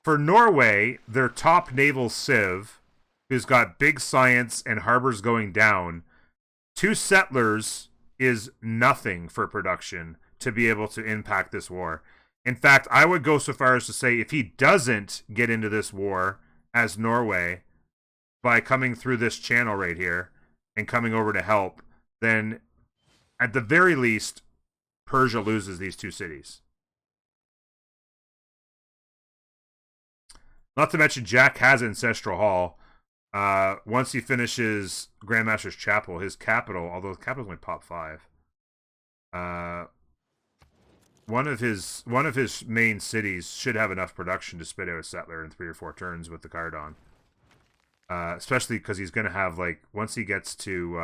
For Norway, their top naval civ, who's got big science and harbors going down, 2 settlers is nothing for production to be able to impact this war. In fact, I would go so far as to say if he doesn't get into this war as Norway by coming through this channel right here and coming over to help, then at the very least, Persia loses these 2 cities. Not to mention, Jack has Ancestral Hall. Once he finishes Grandmasters Chapel, his capital, although the capital's only pop 5, one of his main cities should have enough production to spit out a settler in 3 or 4 turns with the card on. Especially because he's going to have, like, once he gets to,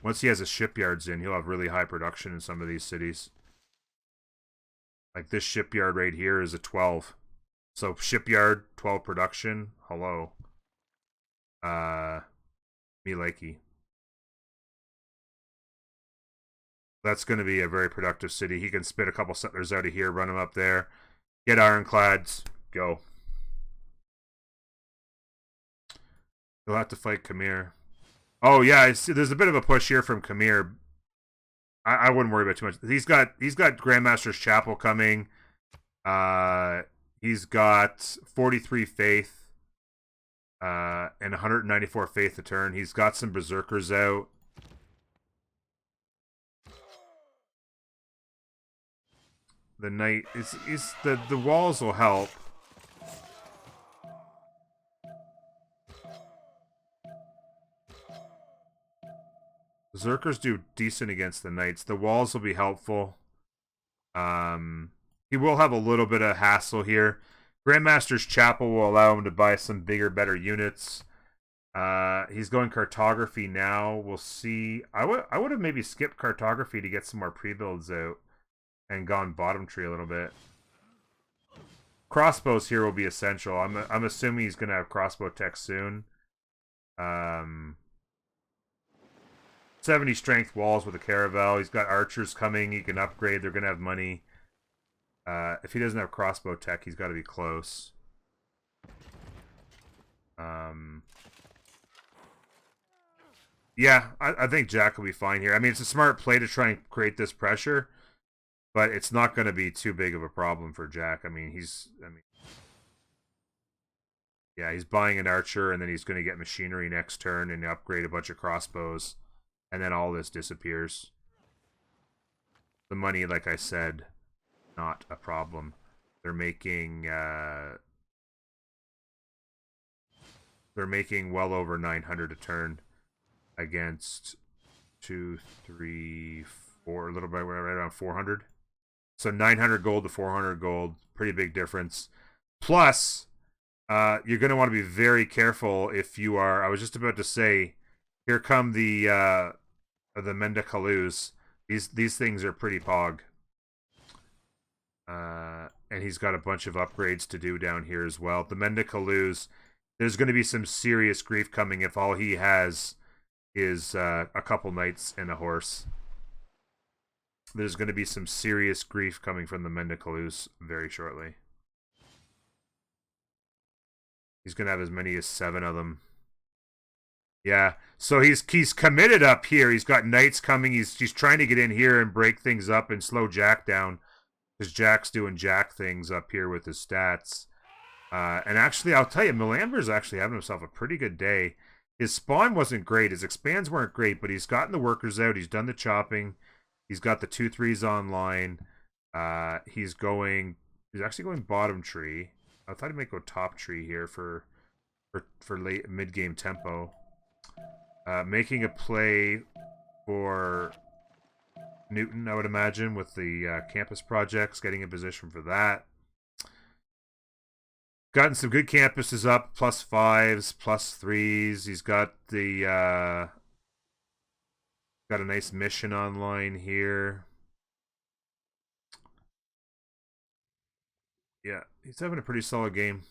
once he has his shipyards in, he'll have really high production in some of these cities. Like this shipyard right here is a 12. So shipyard, 12 production. Hello. Me likey. That's going to be a very productive city. He can spit a couple settlers out of here, run them up there, get ironclads, go. He'll have to fight Khmer. Oh yeah, I see, there's a bit of a push here from Khmer. I wouldn't worry about too much. He's got Grandmasters Chapel coming. He's got 43 faith, and 194 faith a turn. He's got some berserkers out. The knight is the walls will help. Berserkers do decent against the knights. The walls will be helpful. He will have a little bit of hassle here. Grandmasters Chapel will allow him to buy some bigger, better units. He's going cartography now. We'll see. I would have maybe skipped cartography to get some more pre-builds out and gone bottom tree a little bit. Crossbows here will be essential. I'm assuming he's gonna have crossbow tech soon. 70 strength walls with a caravel. He's got archers coming. He can upgrade. They're gonna have money. If he doesn't have crossbow tech, he's got to be close. Yeah, I think Jack will be fine here. I mean, it's a smart play to try and create this pressure, but it's not going to be too big of a problem for Jack. I mean, yeah, he's buying an archer, and then he's going to get machinery next turn and upgrade a bunch of crossbows, and then all this disappears. The money, like I said, not a problem. They're making well over 900 a turn against 2, 3, 4, a little bit right around 400. So 900 gold to 400 gold, pretty big difference. Plus, you're going to want to be very careful if you are. I was just about to say, here come the Mendicalus. These things are pretty pog. And he's got a bunch of upgrades to do down here as well. The Mendicalus, there's going to be some serious grief coming if all he has is a couple knights and a horse. There's going to be some serious grief coming from the Mendicalus very shortly. He's going to have as many as 7 of them. Yeah, so he's committed up here. He's got knights coming. He's trying to get in here and break things up and slow Jack down. Because Jack's doing Jack things up here with his stats. And actually, I'll tell you, Melamber's actually having himself a pretty good day. His spawn wasn't great. His expands weren't great, but he's gotten the workers out. He's done the chopping. He's got the 2/3s online. He's actually going bottom tree. I thought he might go top tree here for late mid-game tempo. Making a play for Newton, I would imagine, with the campus projects, getting in position for that. Gotten some good campuses up, +5s, +3s. He's got the got a nice mission online here. Yeah, he's having a pretty solid game.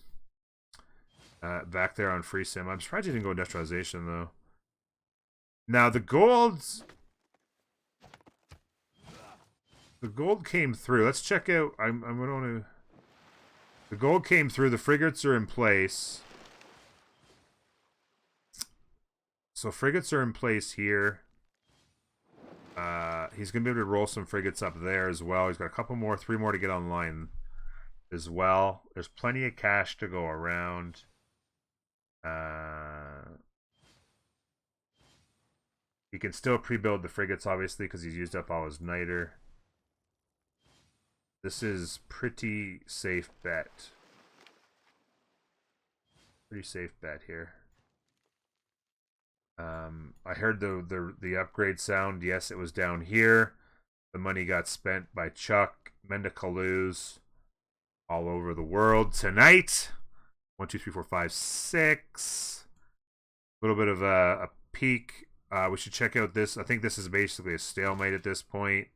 Back there on free sim. I'm surprised he didn't go industrialization though. Now the gold came through. Let's check out. I'm going to. The gold came through. The frigates are in place. So frigates are in place here. He's going to be able to roll some frigates up there as well. He's got a couple more, 3 more to get online as well. There's plenty of cash to go around. He can still pre-build the frigates, obviously, because he's used up all his niter. This is pretty safe bet. Pretty safe bet here. I heard the upgrade sound. Yes, it was down here. The money got spent by Chuck. Mendicalus all over the world tonight. 1, 2, 3, 4, 5, 6. A little bit of a peek. We should check out this. I think this is basically a stalemate at this point.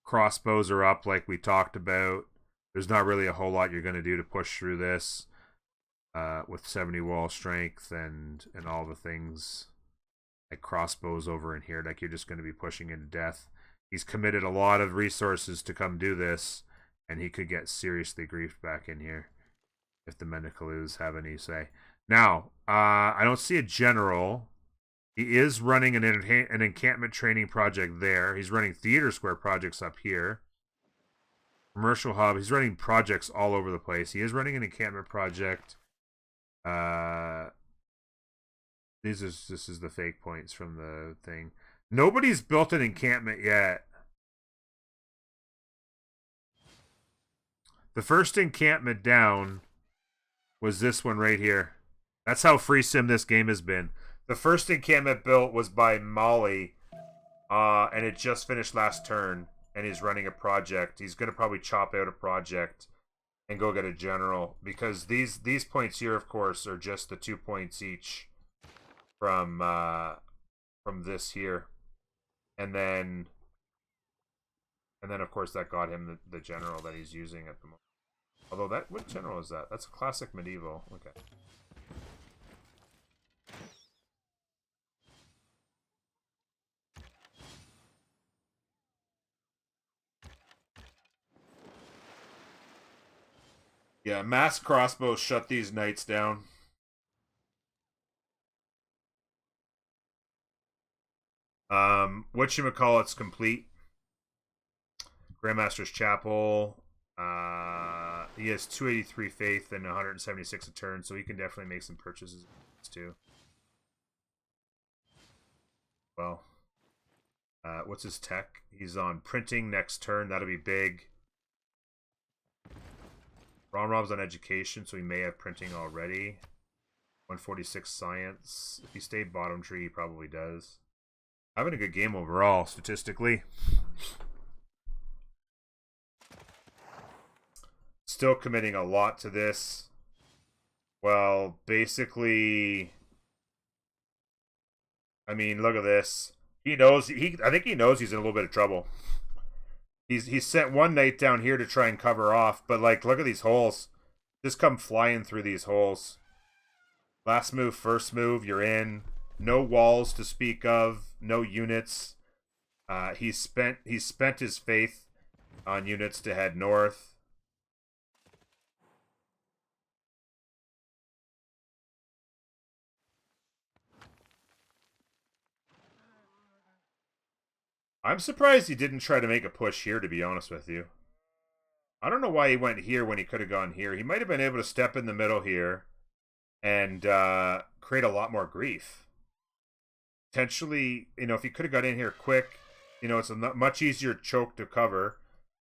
Crossbows are up like we talked about. There's not really a whole lot you're going to do to push through this with 70 wall strength and all the things like crossbows over in here. Like you're just going to be pushing into death. He's committed a lot of resources to come do this, and he could get seriously griefed back in here if the Mendicaloos have any say. Now, I don't see a general. He is running an encampment training project there. He's running theater square projects up here. Commercial hub. He's running projects all over the place. He is running an encampment project. This is the fake points from the thing. Nobody's built an encampment yet. The first encampment down was this one right here. That's how free sim this game has been. The first encampment built was by Molly, and it just finished last turn, and he's running a project. He's going to probably chop out a project and go get a general, because these points here, of course, are just the 2 points each from this here, and then of course that got him the general that he's using at the moment. Although what general is that? That's a classic medieval. Okay. Yeah, mass crossbows shut these knights down. Whatchamacallit's complete. Grandmasters Chapel. He has 283 faith and 176 a turn, so he can definitely make some purchases too. Well, what's his tech? He's on printing next turn. That'll be big. Ron Rob's on education, so he may have printing already. 146 science. If he stayed bottom tree, he probably does. Having a good game overall, statistically. Still committing a lot to this. Well, basically, I mean, look at this. He knows. I think he knows he's in a little bit of trouble. He's sent one knight down here to try and cover off, but like, look at these holes. Just come flying through these holes. Last move, first move, you're in. No walls to speak of. No units. He's spent his faith on units to head north. I'm surprised he didn't try to make a push here, to be honest with you. I don't know why he went here when he could have gone here. He might have been able to step in the middle here and create a lot more grief. Potentially, if he could have got in here quick, it's a much easier choke to cover.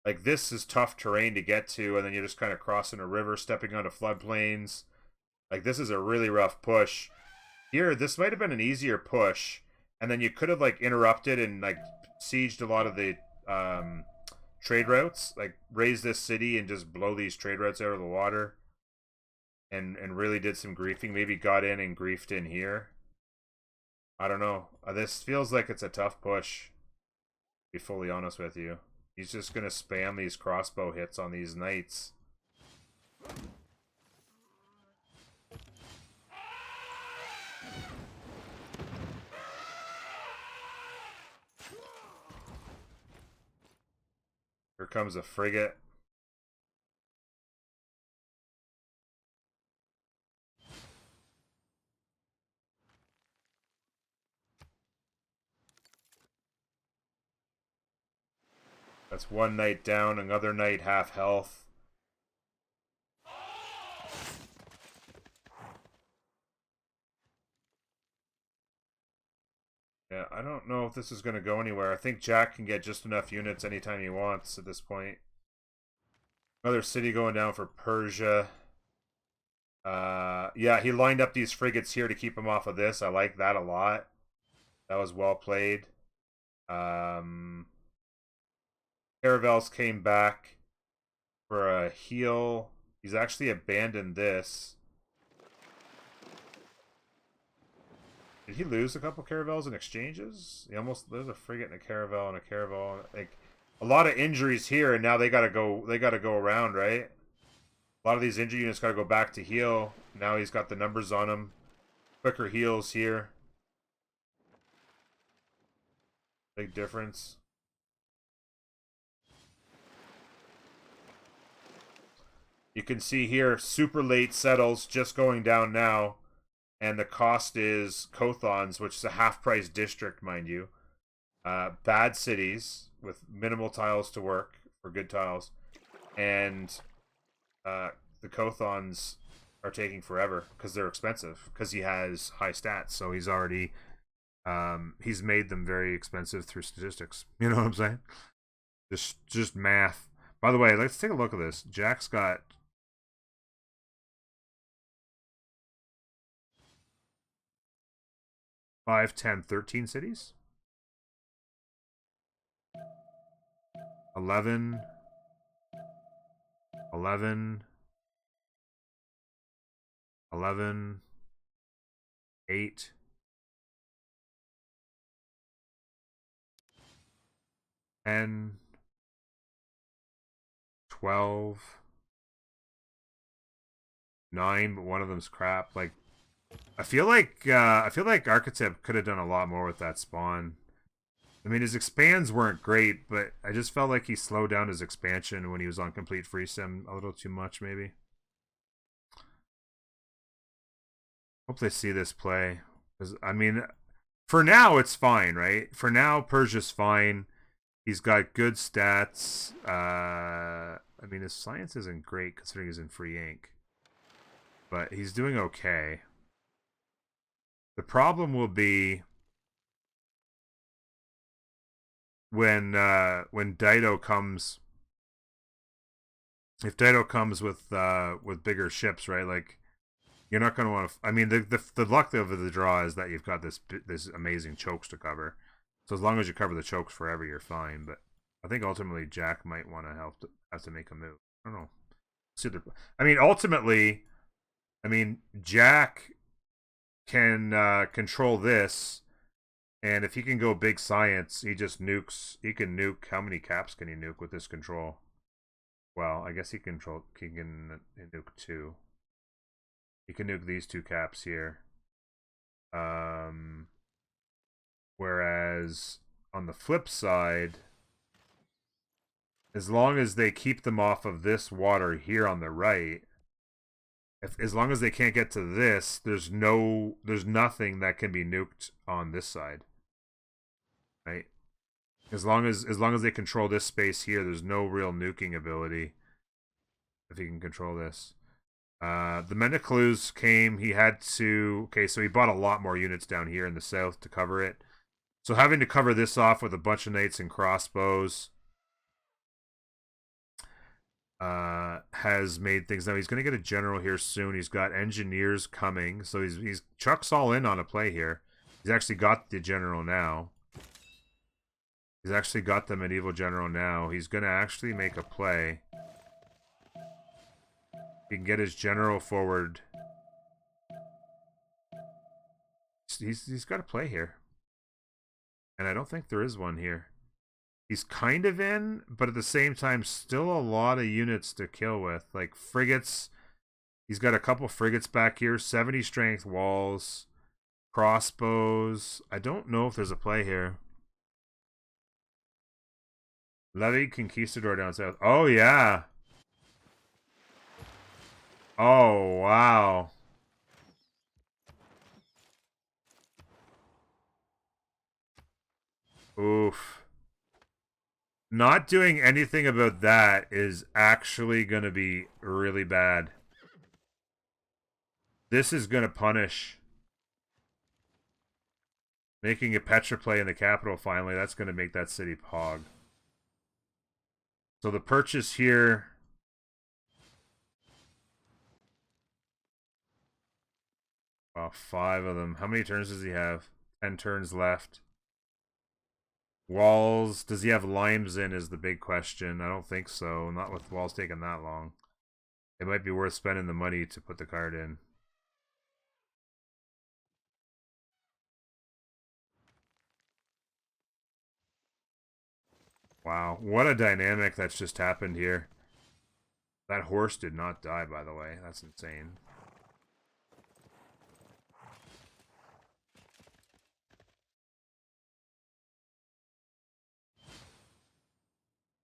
Like, this is tough terrain to get to, and then you're just kind of crossing a river, stepping onto floodplains. Like, this is a really rough push. Here, this might have been an easier push, and then you could have, like, interrupted and, like, sieged a lot of the trade routes, like raise this city and just blow these trade routes out of the water, and really did some griefing. Maybe got in and griefed in here. I don't know. This feels like it's a tough push, to be fully honest with you. He's just gonna spam these crossbow hits on these knights. Here comes a frigate. That's one knight down, another knight half health. Yeah, I don't know if this is going to go anywhere. I think Jack can get just enough units anytime he wants at this point. Another city going down for Persia. Yeah, he lined up these frigates here to keep him off of this. I like that a lot. That was well played. Caravels came back for a heal. He's actually abandoned this. Did he lose a couple caravels in exchanges? He almost, there's a frigate and a caravel and a caravel. Like, A lot of injuries here, and now they gotta go. They gotta go around, right? A lot of these injured units gotta go back to heal. Now he's got the numbers on him. Quicker heals here. Big difference. You can see here, super late settles just going down now. And the cost is Kothons, which is a half-price district, mind you. Bad cities with minimal tiles to work for good tiles. And the Kothons are taking forever because they're expensive. Because he has high stats, so he's already... he's made them very expensive through statistics. You know what I'm saying? Just math. By the way, let's take a look at this. Jack's got... 5, 10, 13 cities? 11, 11, 11, 8, 10, 12, 9, but one of them's crap. Like, I feel like Archetype could have done a lot more with that spawn. I mean, his expands weren't great, but I just felt like he slowed down his expansion when he was on complete free sim a little too much, maybe. Hope they see this play. 'Cause, I mean, for now, it's fine, right? For now, Persia's fine. He's got good stats. I mean, his science isn't great considering he's in free ink. But he's doing okay. The problem will be when Dido comes. If Dido comes with bigger ships, right? Like, you're not going to want to... I mean, the luck of the draw is that you've got this amazing chokes to cover. So as long as you cover the chokes forever, you're fine. But I think ultimately Jack might want to have to make a move. I don't know. I mean, ultimately, Jack can control this, and if he can go big science, he just nukes. He can nuke. How many caps can he nuke with this control? Well, I guess he can nuke 2. He can nuke these 2 caps here. Whereas on the flip side, as long as they keep them off of this water here on the right, as long as they can't get to this, there's nothing that can be nuked on this side, right? As long as they control this space here, there's no real nuking ability if he can control this. The Mendiclus came. He had to... Okay, so he bought a lot more units down here in the south to cover it. So having to cover this off with a bunch of knights and crossbows has made things... Now, he's going to get a general here soon. He's got engineers coming. So he's Chuck's all in on a play here. He's actually got the general now. He's actually got the medieval general now. He's going to actually make a play. He can get his general forward. He's got a play here. And I don't think there is one here. He's kind of in, but at the same time, still a lot of units to kill with. Like frigates. He's got a couple frigates back here. 70 strength walls. Crossbows. I don't know if there's a play here. Levy Conquistador down south. Oh, yeah. Oh, wow. Oof. Not doing anything about that is actually going to be really bad. This is going to punish. Making a Petra play in the capital finally, that's going to make that city pog. So the purchase here... Oh, 5 of them. How many turns does he have? 10 turns left. Walls, does he have limes in is the big question. I don't think so. Not with walls taking that long. It might be worth spending the money to put the card in. Wow, what a dynamic that's just happened here. That horse did not die, by the way. That's insane.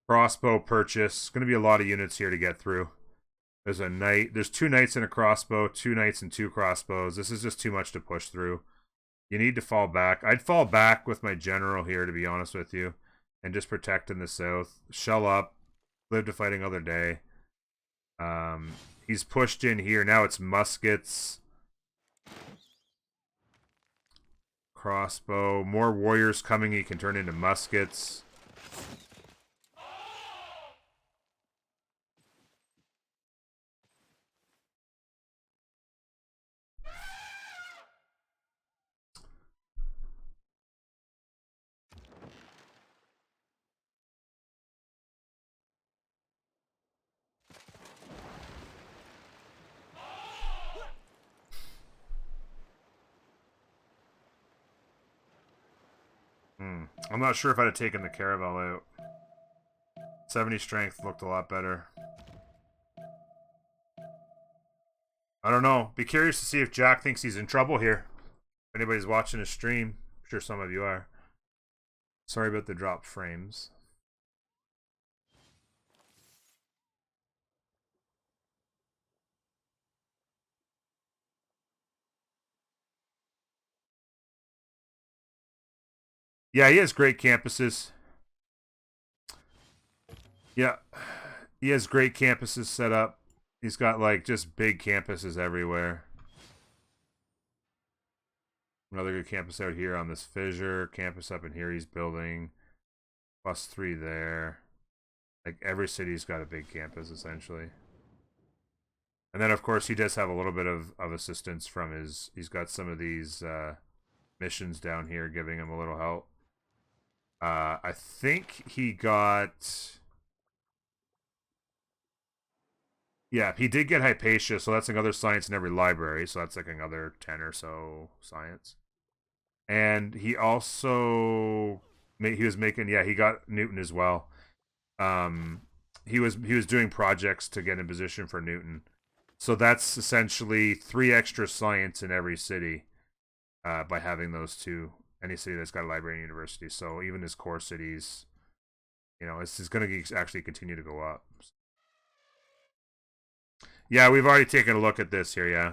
Crossbow purchase. Going to be a lot of units here to get through. There's a knight. There's 2 knights and a crossbow, 2 knights and 2 crossbows. This is just too much to push through. You need to fall back. I'd fall back with my general here, to be honest with you, and just protect in the south. Shell up. Live to fight another day. He's pushed in here. Now it's muskets. Crossbow. More warriors coming. He can turn into muskets. I'm not sure if I'd have taken the Caravel out. 70 strength looked a lot better. I don't know. Be curious to see if Jack thinks he's in trouble here. If anybody's watching his stream, I'm sure some of you are. Sorry about the dropped frames. Yeah, he has great campuses. Yeah, he has great campuses set up. He's got like just big campuses everywhere. Another good campus out here on this fissure. Campus up in here he's building. +3 there. Like every city's got a big campus essentially. And then of course he does have a little bit of assistance from his, he's got some of these missions down here giving him a little help. I think he got, yeah, he did get Hypatia, so that's another science in every library, so that's like another 10 or so science. And he also, he was making, yeah, he got Newton as well. He was doing projects to get in position for Newton. So that's essentially 3 extra science in every city by having those 2. Any city that's got a library and university. So even his core cities, you know, this is going to actually continue to go up. Yeah, we've already taken a look at this here, yeah.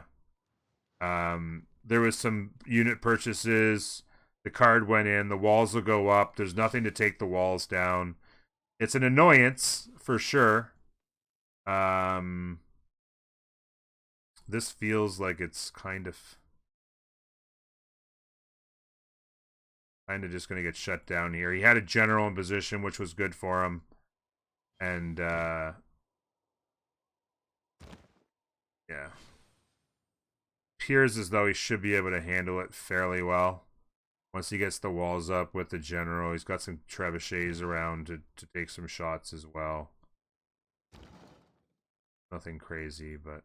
There was some unit purchases. The card went in. The walls will go up. There's nothing to take the walls down. It's an annoyance, for sure. This feels like it's kind of just going to get shut down here. He had a general in position, which was good for him. And, yeah. Appears as though he should be able to handle it fairly well. Once he gets the walls up with the general, he's got some trebuchets around to take some shots as well. Nothing crazy, but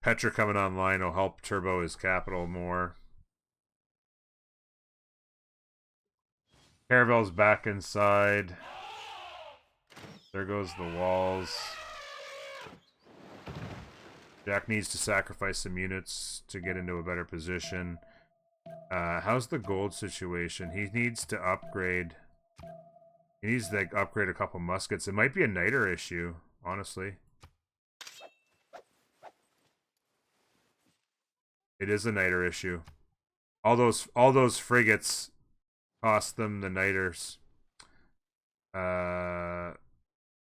Petra coming online will help turbo his capital more. Caravel's back inside. There goes the walls. Jack needs to sacrifice some units to get into a better position. How's the gold situation? He needs to upgrade. He needs to like, upgrade a couple muskets. It might be a niter issue, honestly. It is a niter issue. All those frigates cost them the niters.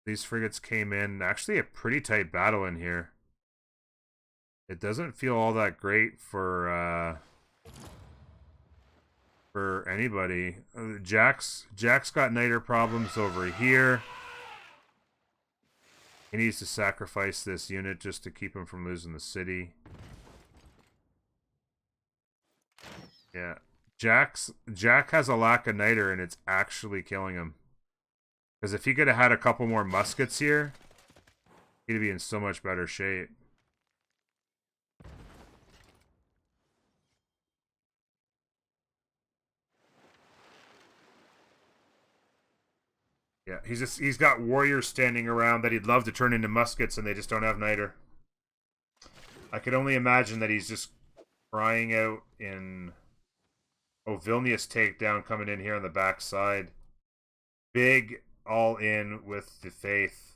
These frigates came in actually a pretty tight battle in here. It doesn't feel all that great for anybody. Jack's got niter problems over here. He needs to sacrifice this unit just to keep him from losing the city. Yeah. Jack has a lack of niter and it's actually killing him. Because if he could have had a couple more muskets here, he'd be in so much better shape. Yeah, he's got warriors standing around that he'd love to turn into muskets, and they just don't have niter. I could only imagine that he's just crying out in... Oh, Vilnius takedown coming in here on the backside. Big all-in with the Faith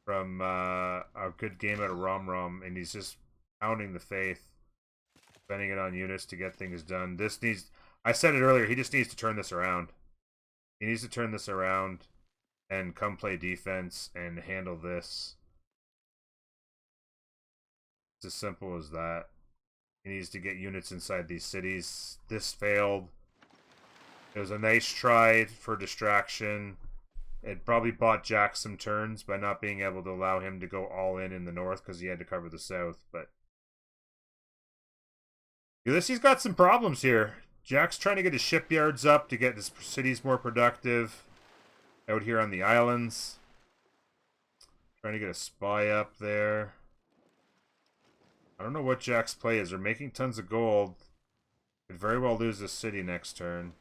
from a good game out of Rom, and he's just pounding the Faith, spending it on units to get things done. This needs... I said it earlier, he just needs to turn this around. He needs to turn this around and come play defense and handle this. It's as simple as that. He needs to get units inside these cities. This failed. It was a nice try for distraction. It probably bought Jack some turns by not being able to allow him to go all in the north because he had to cover the south. But Ulysses got some problems here. Jack's trying to get his shipyards up to get his cities more productive out here on the islands. Trying to get a spy up there. I don't know what Jack's play is. They're making tons of gold. Could very well lose this city next turn.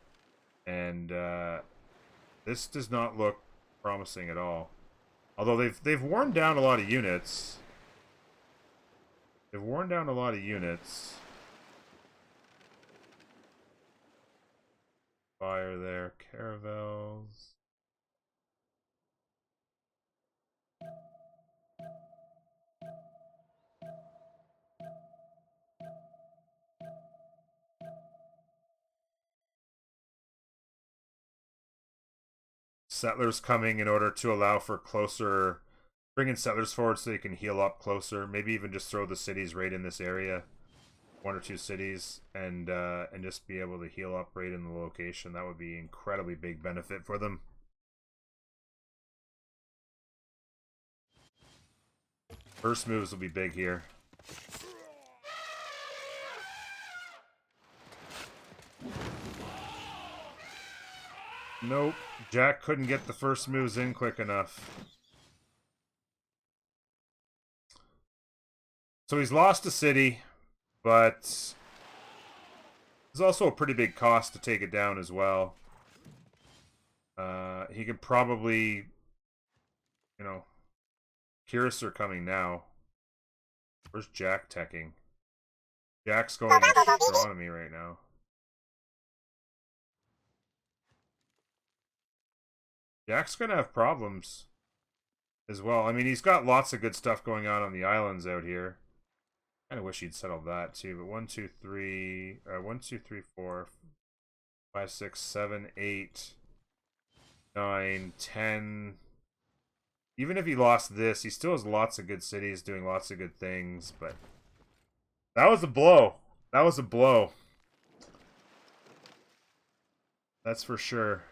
And this does not look promising at all. Although they've worn down a lot of units. They've worn down a lot of units. Fire there, caravels. Settlers coming in order to allow for closer, bringing settlers forward so they can heal up closer. Maybe even just throw the cities right in this area, 1 or 2 cities, and just be able to heal up right in the location. That would be incredibly big benefit for them. First moves will be big here. Nope. Jack couldn't get the first moves in quick enough. So he's lost a city, but there's also a pretty big cost to take it down as well. He could probably, you know, Curious are coming now. Where's Jack teching? Jack's going astronomy right now. Jack's gonna have problems as well. I mean, he's got lots of good stuff going on the islands out here. Kind of wish he'd settled that too. But 1, 2, 3, 1, 2, 3, 4, 5, 6, 7, 8, 9, 10. Even if he lost this, he still has lots of good cities doing lots of good things. But that was a blow. That was a blow. That's for sure.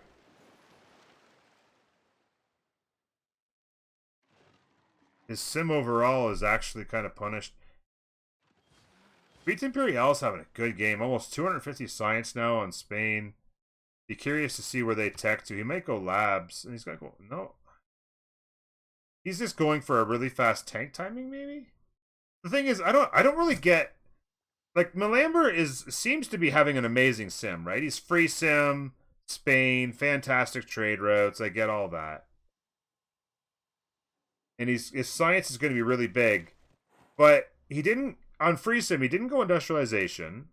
His sim overall is actually kind of punished. Cuite Imperiale's having a good game. Almost 250 science now on Spain. Be curious to see where they tech to. He might go labs. And he's got to go... No. He's just going for a really fast tank timing, maybe? The thing is, I don't really get... Like, Malamber seems to be having an amazing sim, right? He's free sim, Spain, fantastic trade routes. I get all that. And his science is going to be really big. But he didn't... On free sim, he didn't go industrialization.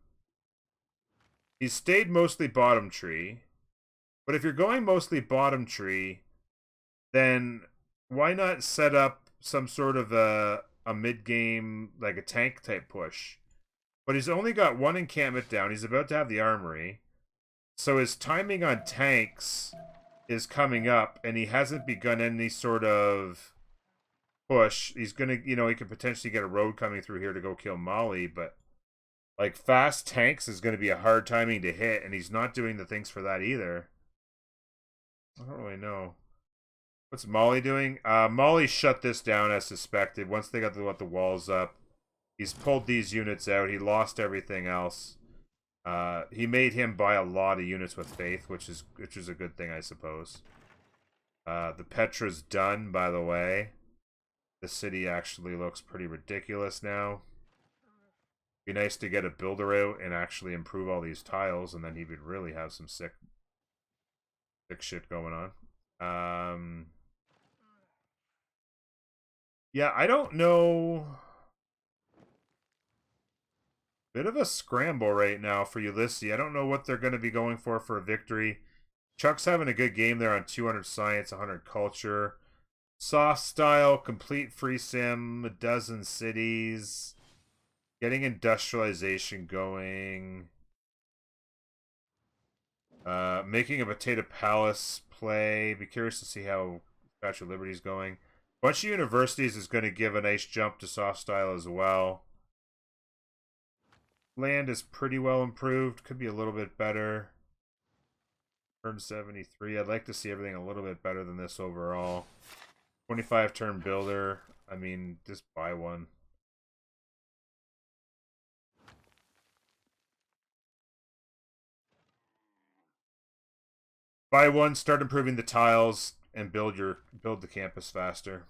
He stayed mostly bottom tree. But if you're going mostly bottom tree, then why not set up some sort of a mid-game, like a tank type push? But he's only got 1 encampment down. He's about to have the armory. So his timing on tanks is coming up, and he hasn't begun any sort of push. He's gonna, you know, he could potentially get a road coming through here to go kill Mali, but like fast tanks is going to be a hard timing to hit, and he's not doing the things for that either. I don't really know. What's Mali doing? Mali shut this down as suspected. Once they got the walls up, he's pulled these units out. He lost everything else. He made him buy a lot of units with faith, which is a good thing, I suppose. The Petra's done, by the way. The city actually looks pretty ridiculous now. Be nice to get a builder out and actually improve all these tiles, and then he would really have some sick Big shit going on. Yeah, I don't know. Bit of a scramble right now for Ulysse. I don't know what they're going to be going for a victory. Chuck's having a good game there on 200 science, 100 culture. Soft style, complete free sim, a dozen cities. Getting industrialization going. Making a potato palace play. Be curious to see how Statue of Liberty is going. Bunch of universities is going to give a nice jump to soft style as well. Land is pretty well improved. Could be a little bit better. Turn 73. I'd like to see everything a little bit better than this overall. 25 turn builder. I mean, just buy one. Buy one, start improving the tiles, and build the campus faster.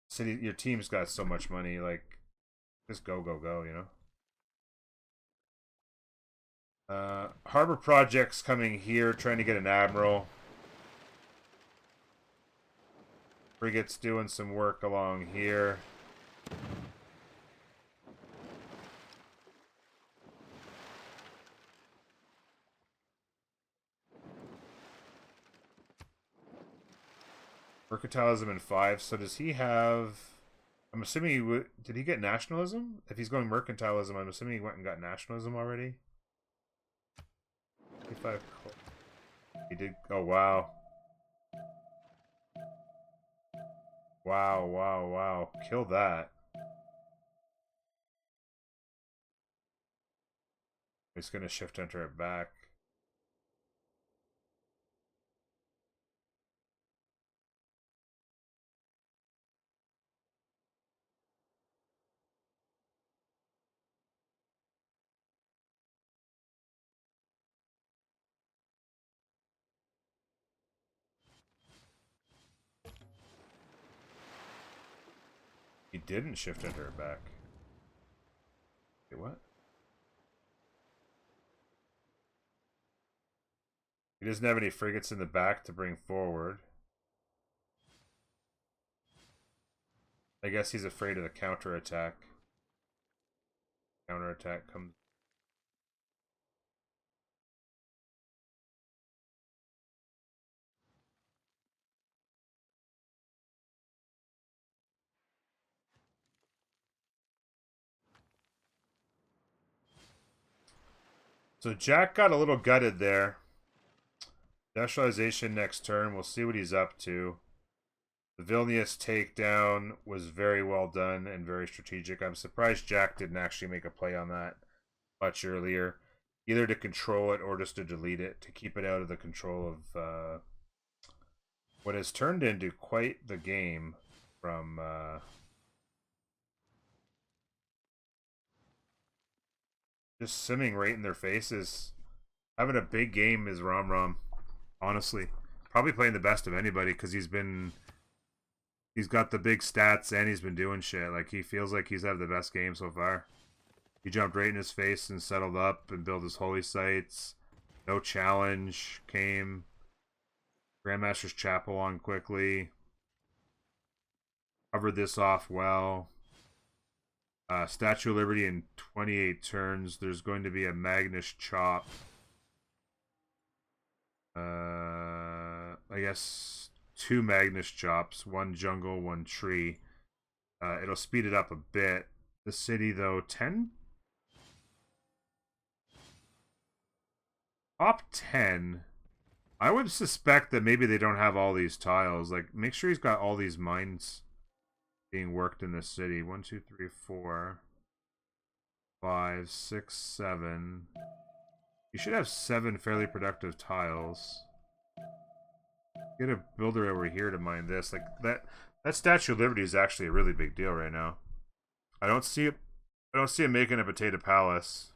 City, your team's got so much money, like just go, you know. Harbor projects coming here, trying to get an admiral. Frigate's doing some work along here. Mercantilism in 5. So does he have? I'm assuming he would. Did he get nationalism? If he's going mercantilism, I'm assuming he went and got nationalism already. 55. He did. Oh wow. Wow. Kill that. He's gonna shift enter it back. He didn't shift enter it back. Wait, what? He doesn't have any frigates in the back to bring forward. I guess he's afraid of the counterattack. Counterattack comes. So Jack got a little gutted there. Nationalization next turn. We'll see what he's up to. The Vilnius takedown was very well done and very strategic. I'm surprised Jack didn't actually make a play on that much earlier. Either to control it or just to delete it. To keep it out of the control of what has turned into quite the game from... just simming right in their faces. Having a big game is Rom. Honestly. Probably playing the best of anybody because he's got the big stats and he's been doing shit. Like, he feels like he's had the best game so far. He jumped right in his face and settled up and built his holy sites. No challenge came. Grandmasters Chapel on quickly. Covered this off well. Statue of Liberty in 28 turns. There's going to be a Magnus Chop. I guess 2 Magnus Chops. 1 jungle, 1 tree. It'll speed it up a bit. The city, though, 10? Top 10. I would suspect that maybe they don't have all these tiles. Like, make sure he's got all these mines being worked in this city. 1, 2, 3, 4, 5, 6, 7. You should have 7 fairly productive tiles. Get a builder over here to mine this. Like, that Statue of Liberty is actually a really big deal right now. I don't see him making a potato palace.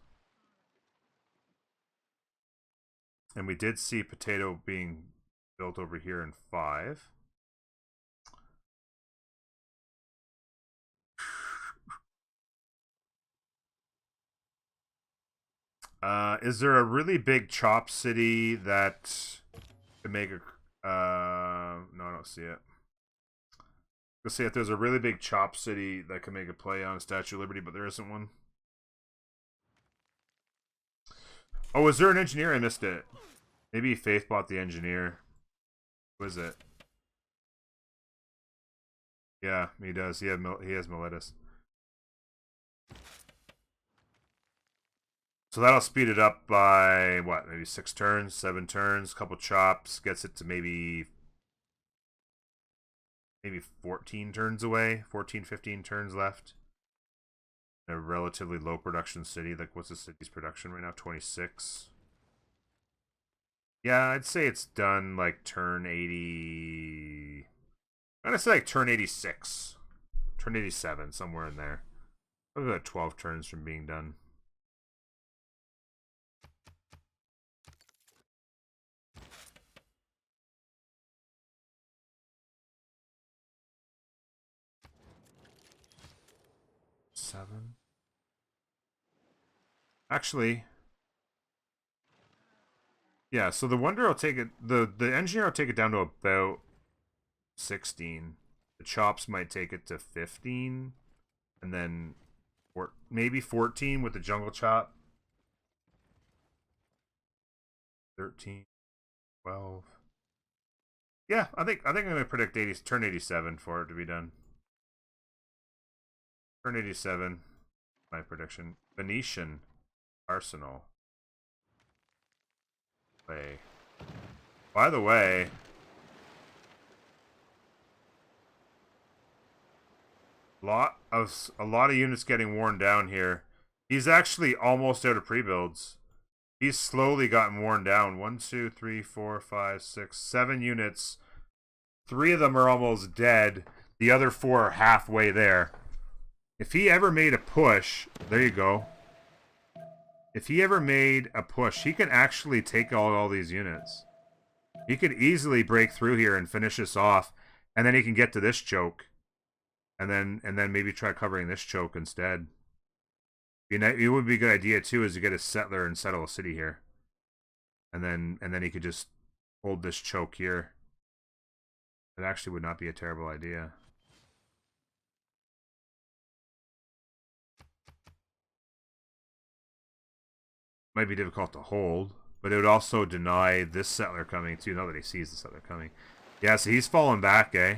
And we did see potato being built over here in 5. Is there a really big chop city that could make a... no, I don't see it. Let's see if there's a really big chop city that can make a play on Statue of Liberty, but there isn't one. Oh, is there an engineer? I missed it. Maybe Faith bought the engineer. Who is it? Yeah, he does. He has Miletus. So that'll speed it up by, what, maybe 6 turns, 7 turns, couple chops, gets it to maybe 14 turns away, 14, 15 turns left. In a relatively low production city. Like, what's the city's production right now? 26. Yeah, I'd say it's done like turn 80. I'm gonna say like turn 86. Turn 87, somewhere in there. Probably about 12 turns from being done. Seven. Actually, yeah. So the wonder will take it. The engineer will take it down to about 16. The chops might take it to 15, and then or maybe 14 with the jungle chop. 13, 12. Yeah, I think I'm gonna predict turn 87 for it to be done. Turn 87. My prediction. Venetian Arsenal. Play. By the way, a lot of units getting worn down here. He's actually almost out of pre-builds. He's slowly gotten worn down. 1, 2, 3, 4, 5, 6, 7 units. 3 of them are almost dead. The other 4 are halfway there. If he ever made a push, there you go. If he ever made a push, he could actually take all these units. He could easily break through here and finish this off, and then he can get to this choke, and then maybe try covering this choke instead. It would be a good idea too, is to get a settler and settle a city here, and then he could just hold this choke here. It actually would not be a terrible idea. Might be difficult to hold, but it would also deny this settler coming too. Now that he sees the settler coming, yeah. So he's falling back, eh?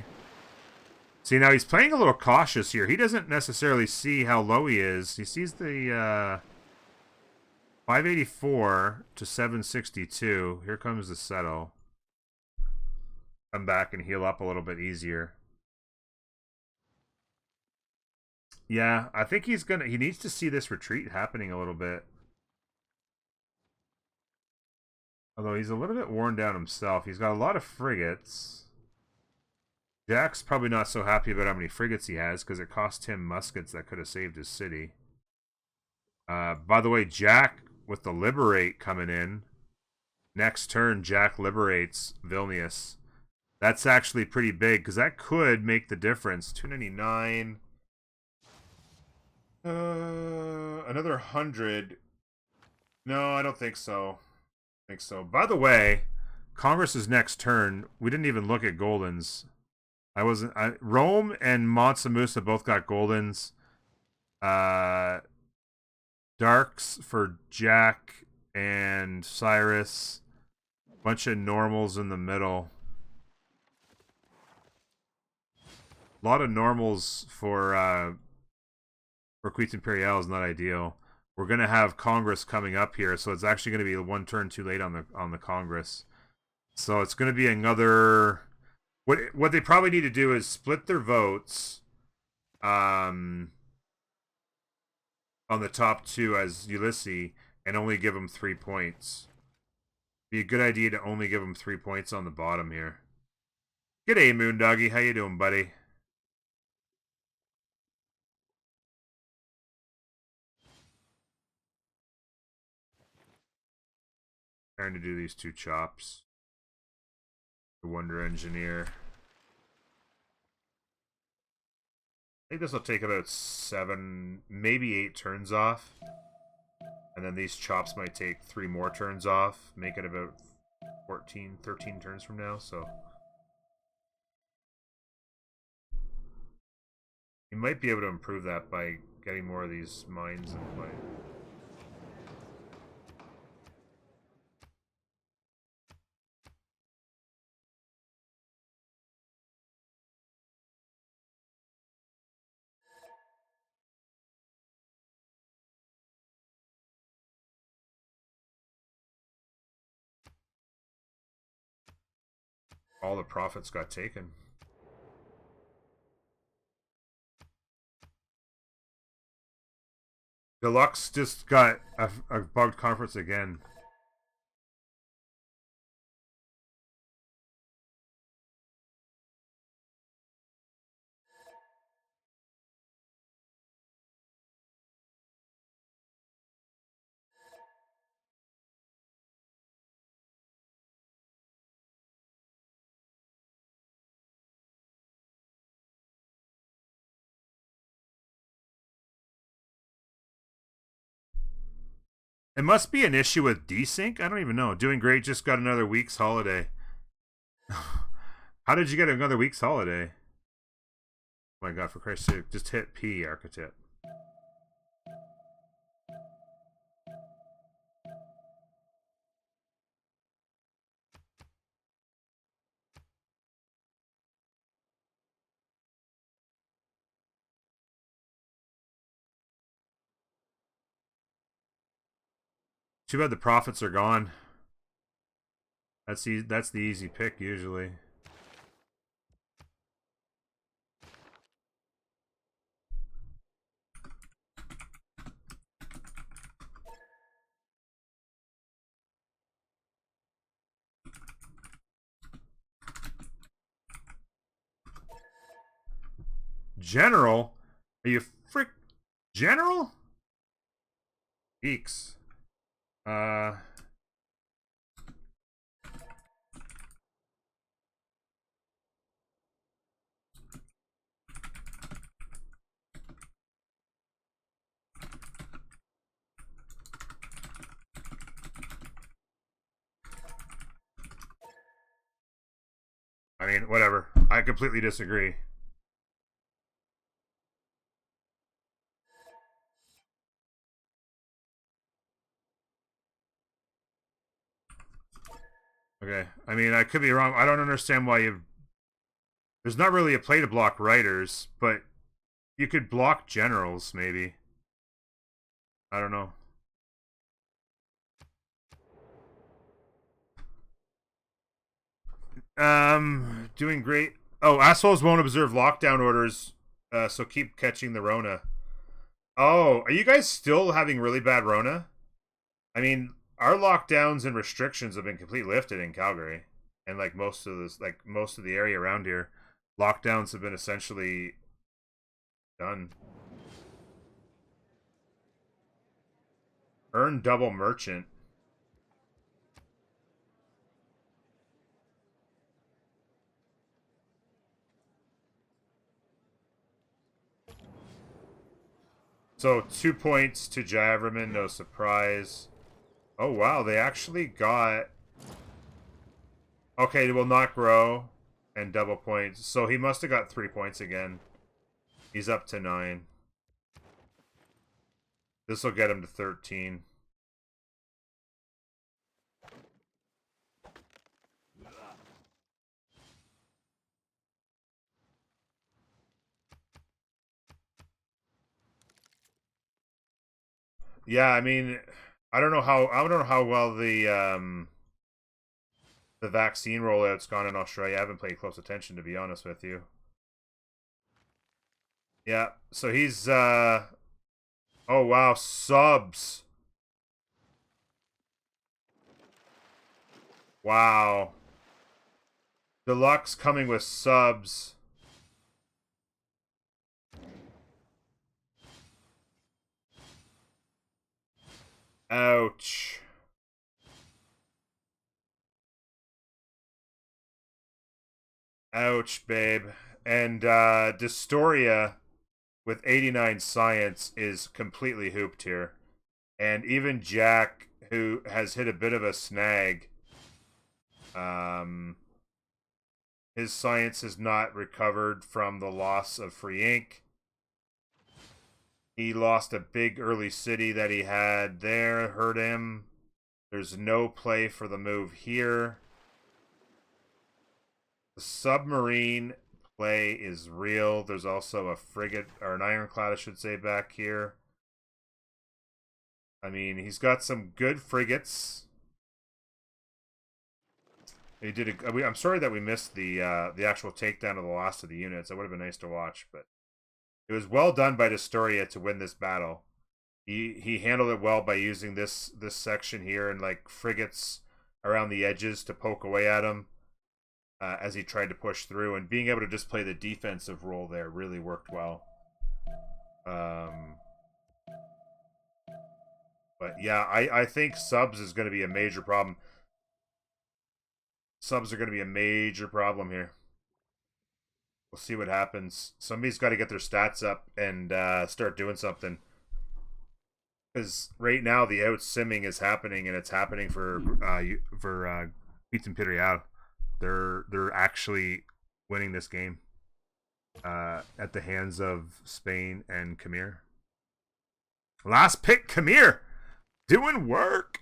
See, now he's playing a little cautious here. He doesn't necessarily see how low he is. He sees the 584 to 762. Here comes the settle. Come back and heal up a little bit easier. Yeah, I think he needs to see this retreat happening a little bit. Although he's a little bit worn down himself. He's got a lot of frigates. Jack's probably not so happy about how many frigates he has, because it cost him muskets that could have saved his city. By the way, Jack with the Liberate coming in. Next turn, Jack liberates Vilnius. That's actually pretty big, because that could make the difference. 299. Another 100. No, I don't think so. By the way, Congress's next turn, we didn't even look at Goldens. Rome and Mansa Musa both got Goldens. Darks for Jack and Cyrus. Bunch of normals in the middle. A lot of normals for Cuite Imperiale is not ideal. We're gonna have Congress coming up here, so it's actually gonna be 1 turn too late on the Congress. So it's gonna be another. What they probably need to do is split their votes, on the top 2 as Ulysse, and only give them 3 points. Be a good idea to only give them 3 points on the bottom here. G'day, Moondoggy. How you doing, buddy? Trying to do these 2 chops. The Wonder Engineer. I think this will take about 7, maybe 8 turns off. And then these chops might take 3 more turns off, make it about 14, 13 turns from now, so... You might be able to improve that by getting more of these mines in play. All the profits got taken. Deluxe just got a bugged conference again. It must be an issue with desync? I don't even know. Doing Great just got another week's holiday. How did you get another week's holiday? Oh my god, for Christ's sake, just hit P, Architect. Too bad the profits are gone. That's the easy pick usually. General? Are you frick General? Eeks. I mean, whatever. I completely disagree. Okay. I mean, I could be wrong. I don't understand why you... There's not really a play to block writers, but you could block generals, maybe. I don't know. Doing great. Oh, assholes won't observe lockdown orders, so keep catching the Rona. Oh, are you guys still having really bad Rona? I mean, our lockdowns and restrictions have been completely lifted in Calgary, and like most of the area around here, lockdowns have been essentially done. Earn double merchant. So 2 points to Javerman, no surprise. Oh wow, they actually got... Okay, it will not grow and double points. So he must have got 3 points again. He's up to 9. This will get him to 13. Yeah, I mean, I don't know how well the vaccine rollout's gone in Australia. I haven't paid close attention, to be honest with you. Yeah, so he's oh wow, subs. Wow. Deluxe coming with subs. Ouch. Ouch, babe. And Dystoria with 89 science is completely hooped here. And even Jack, who has hit a bit of a snag, his science has not recovered from the loss of Free Ink. He lost a big early city that he had there, hurt him. There's no play for the move here. The submarine play is real. There's also a frigate, or an ironclad, I should say, back here. I mean, he's got some good frigates. He did. I'm sorry that we missed the actual takedown of the loss of the units. That would have been nice to watch, but it was well done by Destoria to win this battle. He handled it well by using this section here and like frigates around the edges to poke away at him as he tried to push through, and being able to just play the defensive role there really worked well. But yeah, I think subs is going to be a major problem. Subs are going to be a major problem here. We'll see what happens. Somebody's got to get their stats up and start doing something. Because right now the out-simming is happening, and it's happening for Cuite Imperiale. They're actually winning this game at the hands of Spain and Khmer. Last pick, Khmer, doing work.